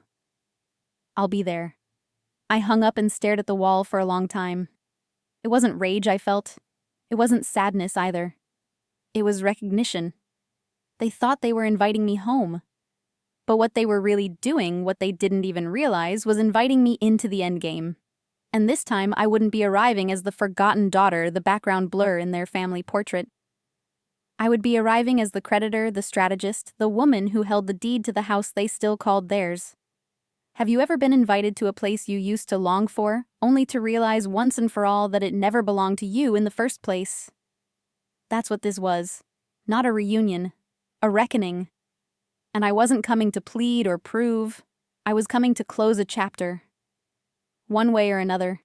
I'll be there. I hung up and stared at the wall for a long time. It wasn't rage I felt. It wasn't sadness either. It was recognition. They thought they were inviting me home. But what they were really doing, what they didn't even realize, was inviting me into the endgame. And this time I wouldn't be arriving as the forgotten daughter, the background blur in their family portrait. I would be arriving as the creditor, the strategist, the woman who held the deed to the house they still called theirs. Have you ever been invited to a place you used to long for, only to realize once and for all that it never belonged to you in the first place? That's what this was. Not a reunion. A reckoning. And I wasn't coming to plead or prove. I was coming to close a chapter. One way or another.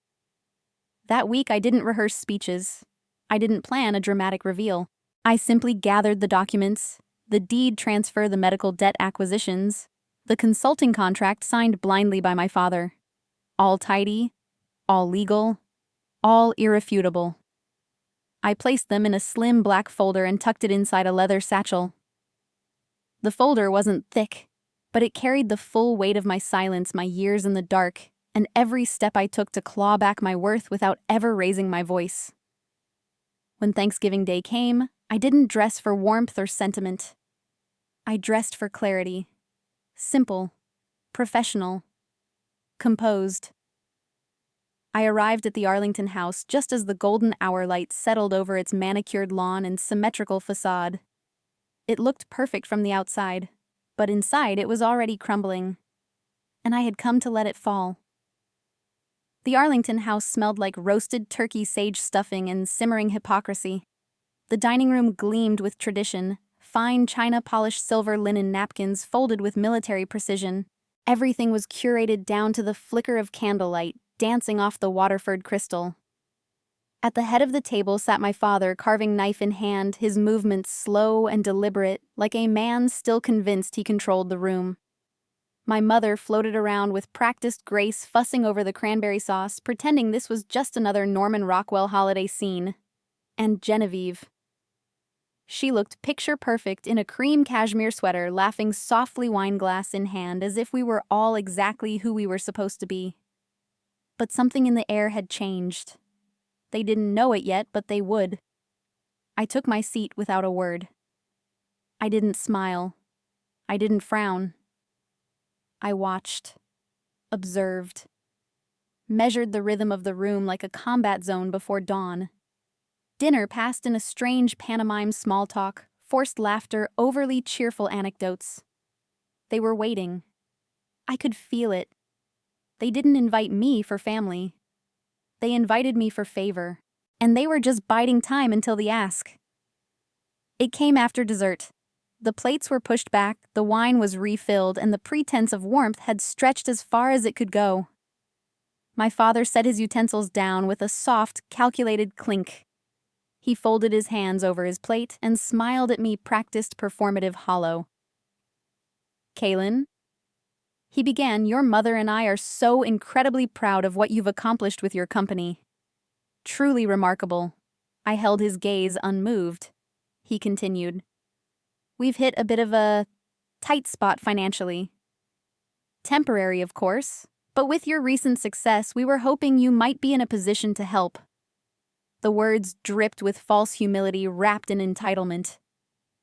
That week I didn't rehearse speeches. I didn't plan a dramatic reveal. I simply gathered the documents, the deed transfer, the medical debt acquisitions, the consulting contract signed blindly by my father. All tidy, all legal, all irrefutable. I placed them in a slim black folder and tucked it inside a leather satchel. The folder wasn't thick, but it carried the full weight of my silence, my years in the dark, and every step I took to claw back my worth without ever raising my voice. When Thanksgiving Day came, I didn't dress for warmth or sentiment. I dressed for clarity. Simple, professional, composed. I arrived at the Arlington house just as the golden hour light settled over its manicured lawn and symmetrical facade. It looked perfect from the outside, but inside it was already crumbling, and I had come to let it fall. The Arlington house smelled like roasted turkey sage stuffing and simmering hypocrisy. The dining room gleamed with tradition, fine china-polished silver linen napkins folded with military precision. Everything was curated down to the flicker of candlelight, dancing off the Waterford crystal. At the head of the table sat my father, carving knife in hand, his movements slow and deliberate, like a man still convinced he controlled the room. My mother floated around with practiced grace, fussing over the cranberry sauce, pretending this was just another Norman Rockwell holiday scene. And Genevieve. She looked picture-perfect in a cream cashmere sweater, laughing softly, wine glass in hand, as if we were all exactly who we were supposed to be. But something in the air had changed. They didn't know it yet, but they would. I took my seat without a word. I didn't smile. I didn't frown. I watched, observed, measured the rhythm of the room like a combat zone before dawn. Dinner passed in a strange pantomime small talk, forced laughter, overly cheerful anecdotes. They were waiting. I could feel it. They didn't invite me for family. They invited me for favor, and they were just biding time until the ask. It came after dessert. The plates were pushed back, the wine was refilled, and the pretense of warmth had stretched as far as it could go. My father set his utensils down with a soft, calculated clink. He folded his hands over his plate and smiled at me, practiced performative hollow. "Kalin," he began, "your mother and I are so incredibly proud of what you've accomplished with your company. Truly remarkable." I held his gaze unmoved. He continued, "We've hit a bit of a tight spot financially. Temporary, of course, but with your recent success, we were hoping you might be in a position to help." The words dripped with false humility wrapped in entitlement.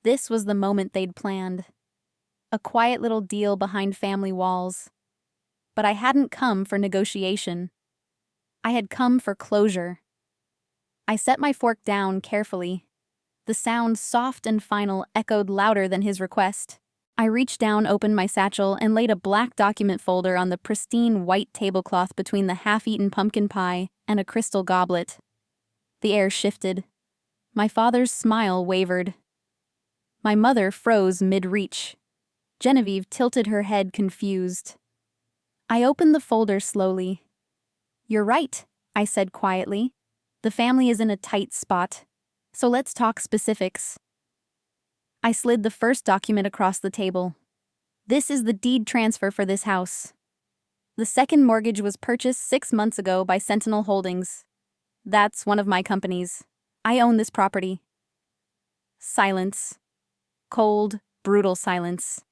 This was the moment they'd planned. A quiet little deal behind family walls. But I hadn't come for negotiation. I had come for closure. I set my fork down carefully. The sound, soft and final, echoed louder than his request. I reached down, opened my satchel, and laid a black document folder on the pristine white tablecloth between the half-eaten pumpkin pie and a crystal goblet. The air shifted. My father's smile wavered. My mother froze mid-reach. Genevieve tilted her head, confused. I opened the folder slowly. "You're right," I said quietly. "The family is in a tight spot. So let's talk specifics." I slid the first document across the table. "This is the deed transfer for this house. The second mortgage was purchased 6 months ago by Sentinel Holdings. That's one of my companies. I own this property." Silence. Cold, brutal silence.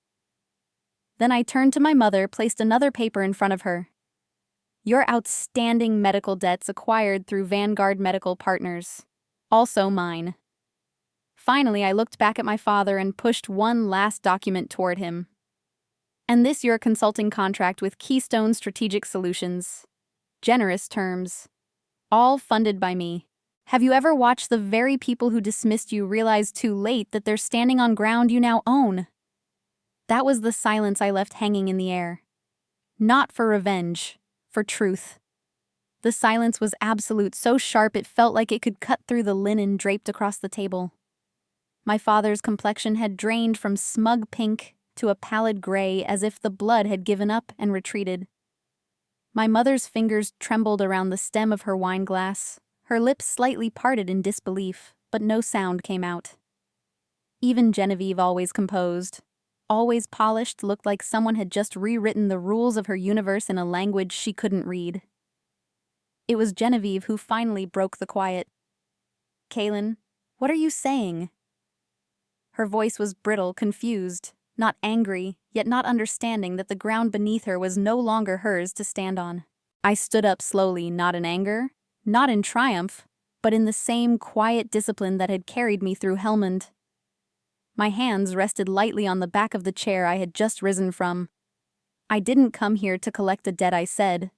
Then I turned to my mother, placed another paper in front of her. "Your outstanding medical debts acquired through Vanguard Medical Partners. Also mine." Finally, I looked back at my father and pushed one last document toward him. "And this your consulting contract with Keystone Strategic Solutions. Generous terms. All funded by me. Have you ever watched the very people who dismissed you realize too late that they're standing on ground you now own?" That was the silence I left hanging in the air. Not for revenge, for truth. The silence was absolute, so sharp it felt like it could cut through the linen draped across the table. My father's complexion had drained from smug pink to a pallid gray, as if the blood had given up and retreated. My mother's fingers trembled around the stem of her wine glass, her lips slightly parted in disbelief, but no sound came out. Even Genevieve, always composed, always polished, looked like someone had just rewritten the rules of her universe in a language she couldn't read. It was Genevieve who finally broke the quiet. "Kalin, what are you saying?" Her voice was brittle, confused, not angry, yet not understanding that the ground beneath her was no longer hers to stand on. I stood up slowly, not in anger, not in triumph, but in the same quiet discipline that had carried me through Helmand. My hands rested lightly on the back of the chair I had just risen from. I didn't come here to collect a debt, I said.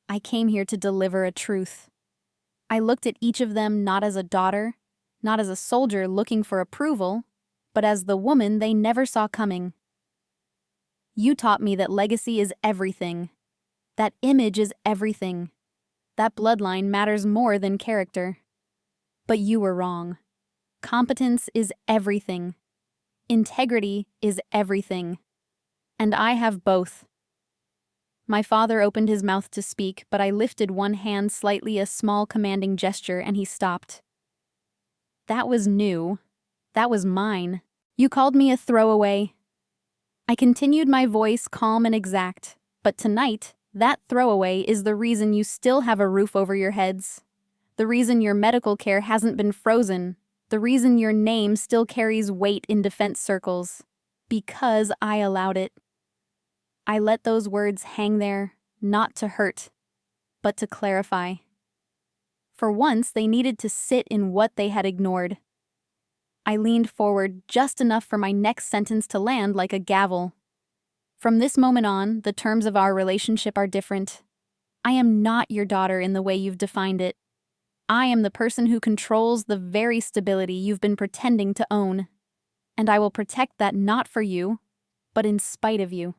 I came here to deliver a truth. I looked at each of them not as a daughter, not as a soldier looking for approval, but as the woman they never saw coming. You taught me that legacy is everything. That image is everything. That bloodline matters more than character. But you were wrong. Competence is everything. Integrity is everything. And I have both. My father opened his mouth to speak, but I lifted one hand slightly, a small commanding gesture, and he stopped. That was new. That was mine. You called me a throwaway. I continued, my voice calm and exact, but tonight, that throwaway is the reason you still have a roof over your heads, the reason your medical care hasn't been frozen, the reason your name still carries weight in defense circles. Because I allowed it. I let those words hang there, not to hurt, but to clarify. For once, they needed to sit in what they had ignored. I leaned forward just enough for my next sentence to land like a gavel. From this moment on, the terms of our relationship are different. I am not your daughter in the way you've defined it. I am the person who controls the very stability you've been pretending to own. And I will protect that, not for you, but in spite of you.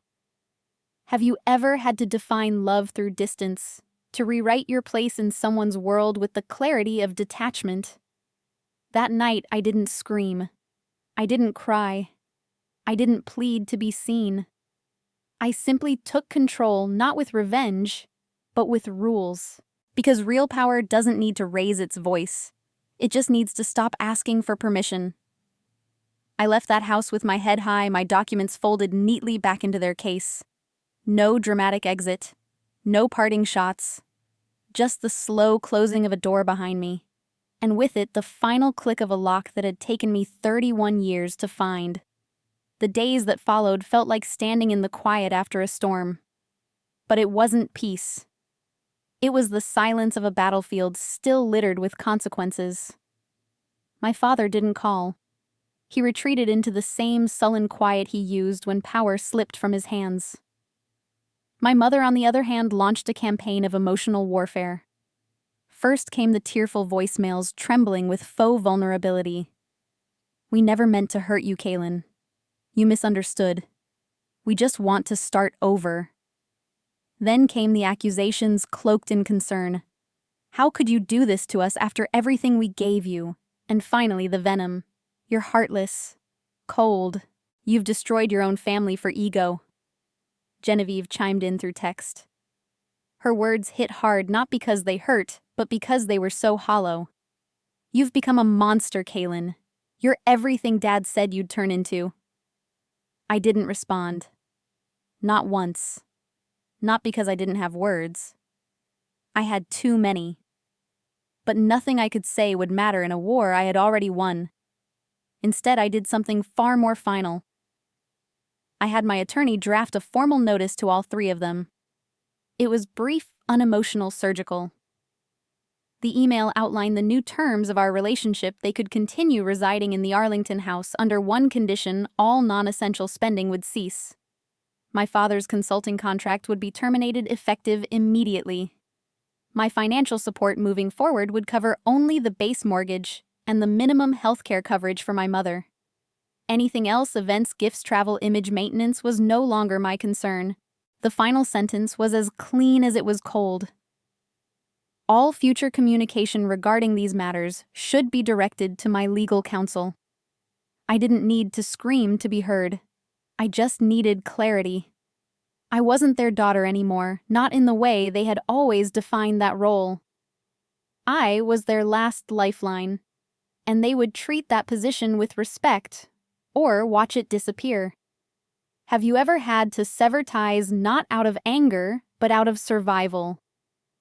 Have you ever had to define love through distance, to rewrite your place in someone's world with the clarity of detachment? That night, I didn't scream. I didn't cry. I didn't plead to be seen. I simply took control, not with revenge, but with rules. Because real power doesn't need to raise its voice. It just needs to stop asking for permission. I left that house with my head high, my documents folded neatly back into their case. No dramatic exit. No parting shots. Just the slow closing of a door behind me. And with it, the final click of a lock that had taken me 31 years to find. The days that followed felt like standing in the quiet after a storm. But it wasn't peace. It was the silence of a battlefield still littered with consequences. My father didn't call. He retreated into the same sullen quiet he used when power slipped from his hands. My mother, on the other hand, launched a campaign of emotional warfare. First came the tearful voicemails trembling with faux vulnerability. "We never meant to hurt you, Kalin. You misunderstood. We just want to start over." Then came the accusations cloaked in concern. "How could you do this to us after everything we gave you?" And finally the venom. "You're heartless. Cold. You've destroyed your own family for ego." Genevieve chimed in through text. Her words hit hard, not because they hurt, but because they were so hollow. "You've become a monster, Kalin. You're everything Dad said you'd turn into." I didn't respond. Not once. Not because I didn't have words. I had too many. But nothing I could say would matter in a war I had already won. Instead, I did something far more final. I had my attorney draft a formal notice to all three of them. It was brief, unemotional, surgical. The email outlined the new terms of our relationship. They could continue residing in the Arlington house under one condition: all non-essential spending would cease. My father's consulting contract would be terminated effective immediately. My financial support moving forward would cover only the base mortgage and the minimum healthcare coverage for my mother. Anything else, events, gifts, travel, image maintenance, was no longer my concern. The final sentence was as clean as it was cold. All future communication regarding these matters should be directed to my legal counsel. I didn't need to scream to be heard. I just needed clarity. I wasn't their daughter anymore, not in the way they had always defined that role. I was their last lifeline, and they would treat that position with respect, or watch it disappear. Have you ever had to sever ties not out of anger, but out of survival?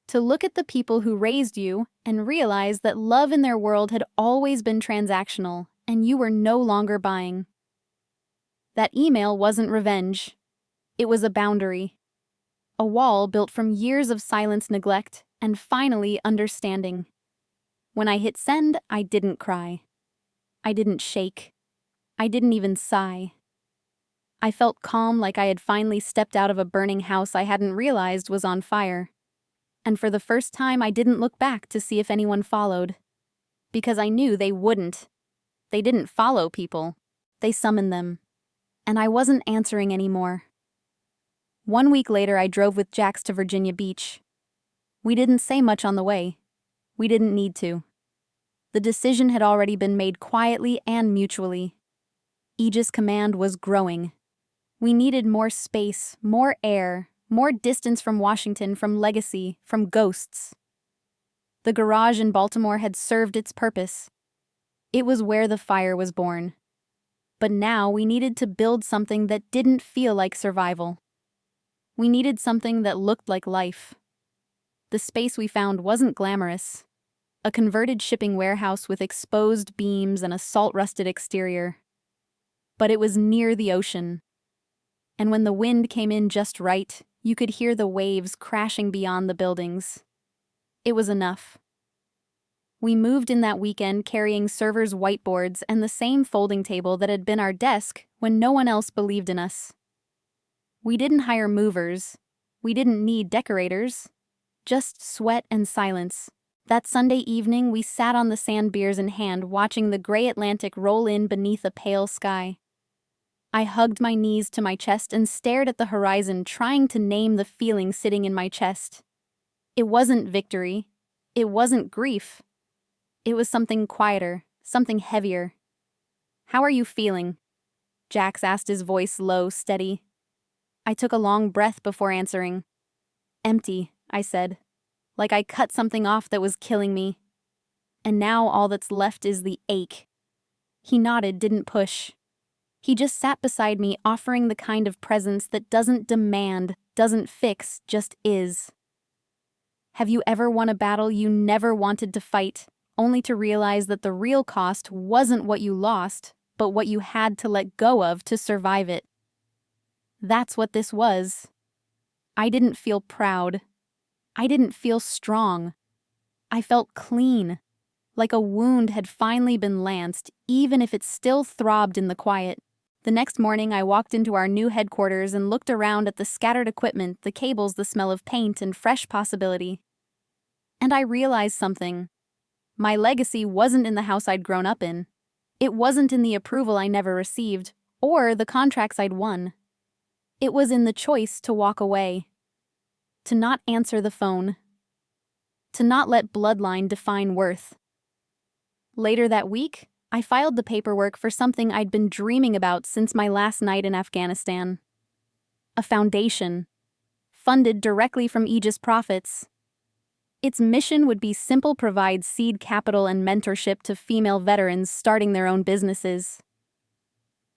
To look at the people who raised you and realize that love in their world had always been transactional, and you were no longer buying. That email wasn't revenge. It was a boundary. A wall built from years of silence, neglect, and finally understanding. When I hit send, I didn't cry. I didn't shake. I didn't even sigh. I felt calm, like I had finally stepped out of a burning house I hadn't realized was on fire. And for the first time, I didn't look back to see if anyone followed. Because I knew they wouldn't. They didn't follow people. They summoned them. And I wasn't answering anymore. 1 week later, I drove with Jax to Virginia Beach. We didn't say much on the way. We didn't need to. The decision had already been made quietly and mutually. Aegis Command was growing. We needed more space, more air, more distance from Washington, from legacy, from ghosts. The garage in Baltimore had served its purpose. It was where the fire was born. But now we needed to build something that didn't feel like survival. We needed something that looked like life. The space we found wasn't glamorous. A converted shipping warehouse with exposed beams and a salt-rusted exterior. But it was near the ocean. And when the wind came in just right, you could hear the waves crashing beyond the buildings. It was enough. We moved in that weekend carrying servers' whiteboards and the same folding table that had been our desk when no one else believed in us. We didn't hire movers. We didn't need decorators. Just sweat and silence. That Sunday evening, we sat on the sand, beers in hand, watching the gray Atlantic roll in beneath a pale sky. I hugged my knees to my chest and stared at the horizon, trying to name the feeling sitting in my chest. It wasn't victory. It wasn't grief. It was something quieter, something heavier. "How are you feeling?" Jax asked, his voice low, steady. I took a long breath before answering. "Empty," I said, like I cut something off that was killing me. And now all that's left is the ache. He nodded, didn't push. He just sat beside me, offering the kind of presence that doesn't demand, doesn't fix, just is. Have you ever won a battle you never wanted to fight, only to realize that the real cost wasn't what you lost, but what you had to let go of to survive it? That's what this was. I didn't feel proud. I didn't feel strong. I felt clean, like a wound had finally been lanced, even if it still throbbed in the quiet. The next morning, I walked into our new headquarters and looked around at the scattered equipment, the cables, the smell of paint, and fresh possibility. And I realized something. My legacy wasn't in the house I'd grown up in. It wasn't in the approval I never received, or the contracts I'd won. It was in the choice to walk away. To not answer the phone. To not let bloodline define worth. Later that week, I filed the paperwork for something I'd been dreaming about since my last night in Afghanistan. A foundation, funded directly from Aegis profits. Its mission would be simple: provide seed capital and mentorship to female veterans starting their own businesses.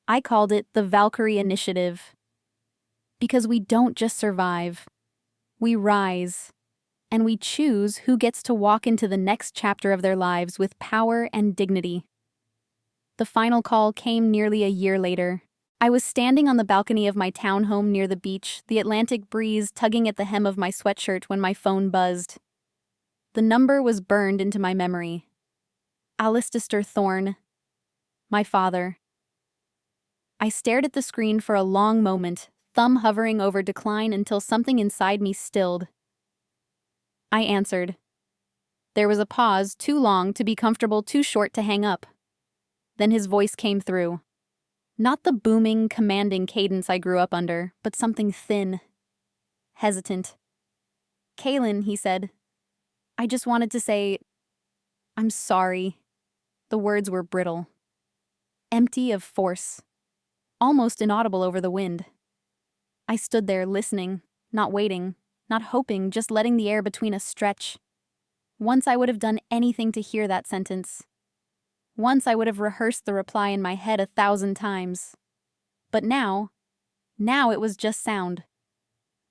I called it the Valkyrie Initiative. Because we don't just survive. We rise. And we choose who gets to walk into the next chapter of their lives with power and dignity. The final call came nearly a year later. I was standing on the balcony of my townhome near the beach, the Atlantic breeze tugging at the hem of my sweatshirt when my phone buzzed. The number was burned into my memory. Alistair Thorne. My father. I stared at the screen for a long moment, thumb hovering over decline until something inside me stilled. I answered. There was a pause, too long to be comfortable, too short to hang up. Then his voice came through. Not the booming, commanding cadence I grew up under, but something thin, hesitant. "Kalin," he said. "I just wanted to say, I'm sorry." The words were brittle, empty of force, almost inaudible over the wind. I stood there listening, not waiting, not hoping, just letting the air between us stretch. Once I would have done anything to hear that sentence. Once I would have rehearsed the reply in my head 1,000 times. But now it was just sound.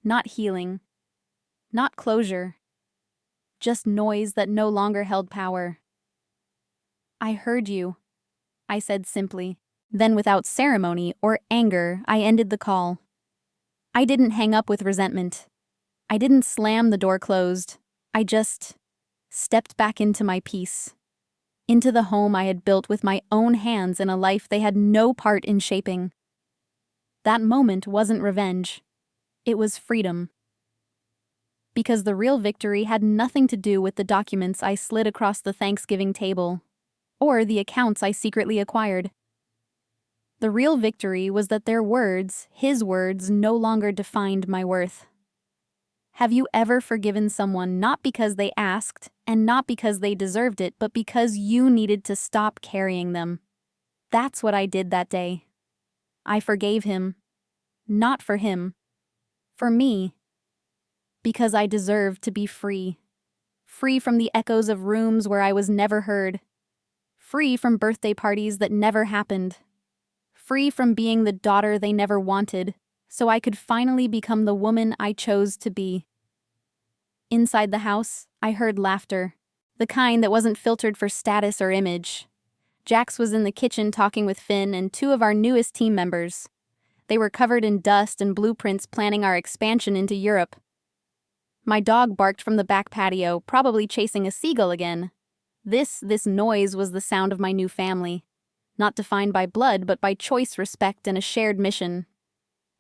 Not healing. Not closure. Just noise that no longer held power. "I heard you," I said simply. Then without ceremony or anger, I ended the call. I didn't hang up with resentment. I didn't slam the door closed. I just stepped back into my peace. Into the home I had built with my own hands in a life they had no part in shaping. That moment wasn't revenge. It was freedom. Because the real victory had nothing to do with the documents I slid across the Thanksgiving table, or the accounts I secretly acquired. The real victory was that their words, his words, no longer defined my worth. Have you ever forgiven someone not because they asked, and not because they deserved it, but because you needed to stop carrying them? That's what I did that day. I forgave him. Not for him. For me. Because I deserved to be free. Free from the echoes of rooms where I was never heard. Free from birthday parties that never happened. Free from being the daughter they never wanted, so I could finally become the woman I chose to be. Inside the house, I heard laughter. The kind that wasn't filtered for status or image. Jax was in the kitchen talking with Finn and 2 of our newest team members. They were covered in dust and blueprints planning our expansion into Europe. My dog barked from the back patio, probably chasing a seagull again. This noise was the sound of my new family. Not defined by blood, but by choice, respect, and a shared mission.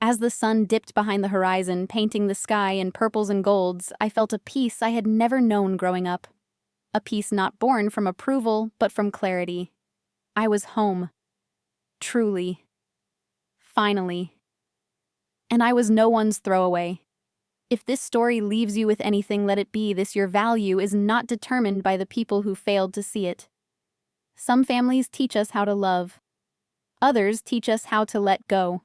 As the sun dipped behind the horizon, painting the sky in purples and golds, I felt a peace I had never known growing up. A peace not born from approval, but from clarity. I was home. Truly. Finally. And I was no one's throwaway. If this story leaves you with anything, let it be this: your value is not determined by the people who failed to see it. Some families teach us how to love. Others teach us how to let go.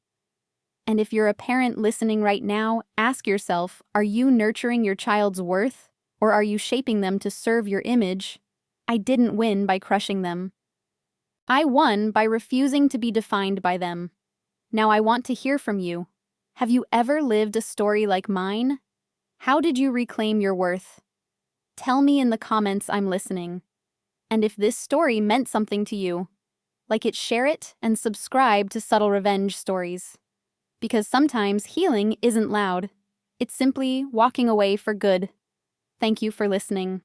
And if you're a parent listening right now, ask yourself, are you nurturing your child's worth, or are you shaping them to serve your image? I didn't win by crushing them. I won by refusing to be defined by them. Now I want to hear from you. Have you ever lived a story like mine? How did you reclaim your worth? Tell me in the comments. I'm listening. And if this story meant something to you, like it, share it, and subscribe to Subtle Revenge Stories. Because sometimes healing isn't loud. It's simply walking away for good. Thank you for listening.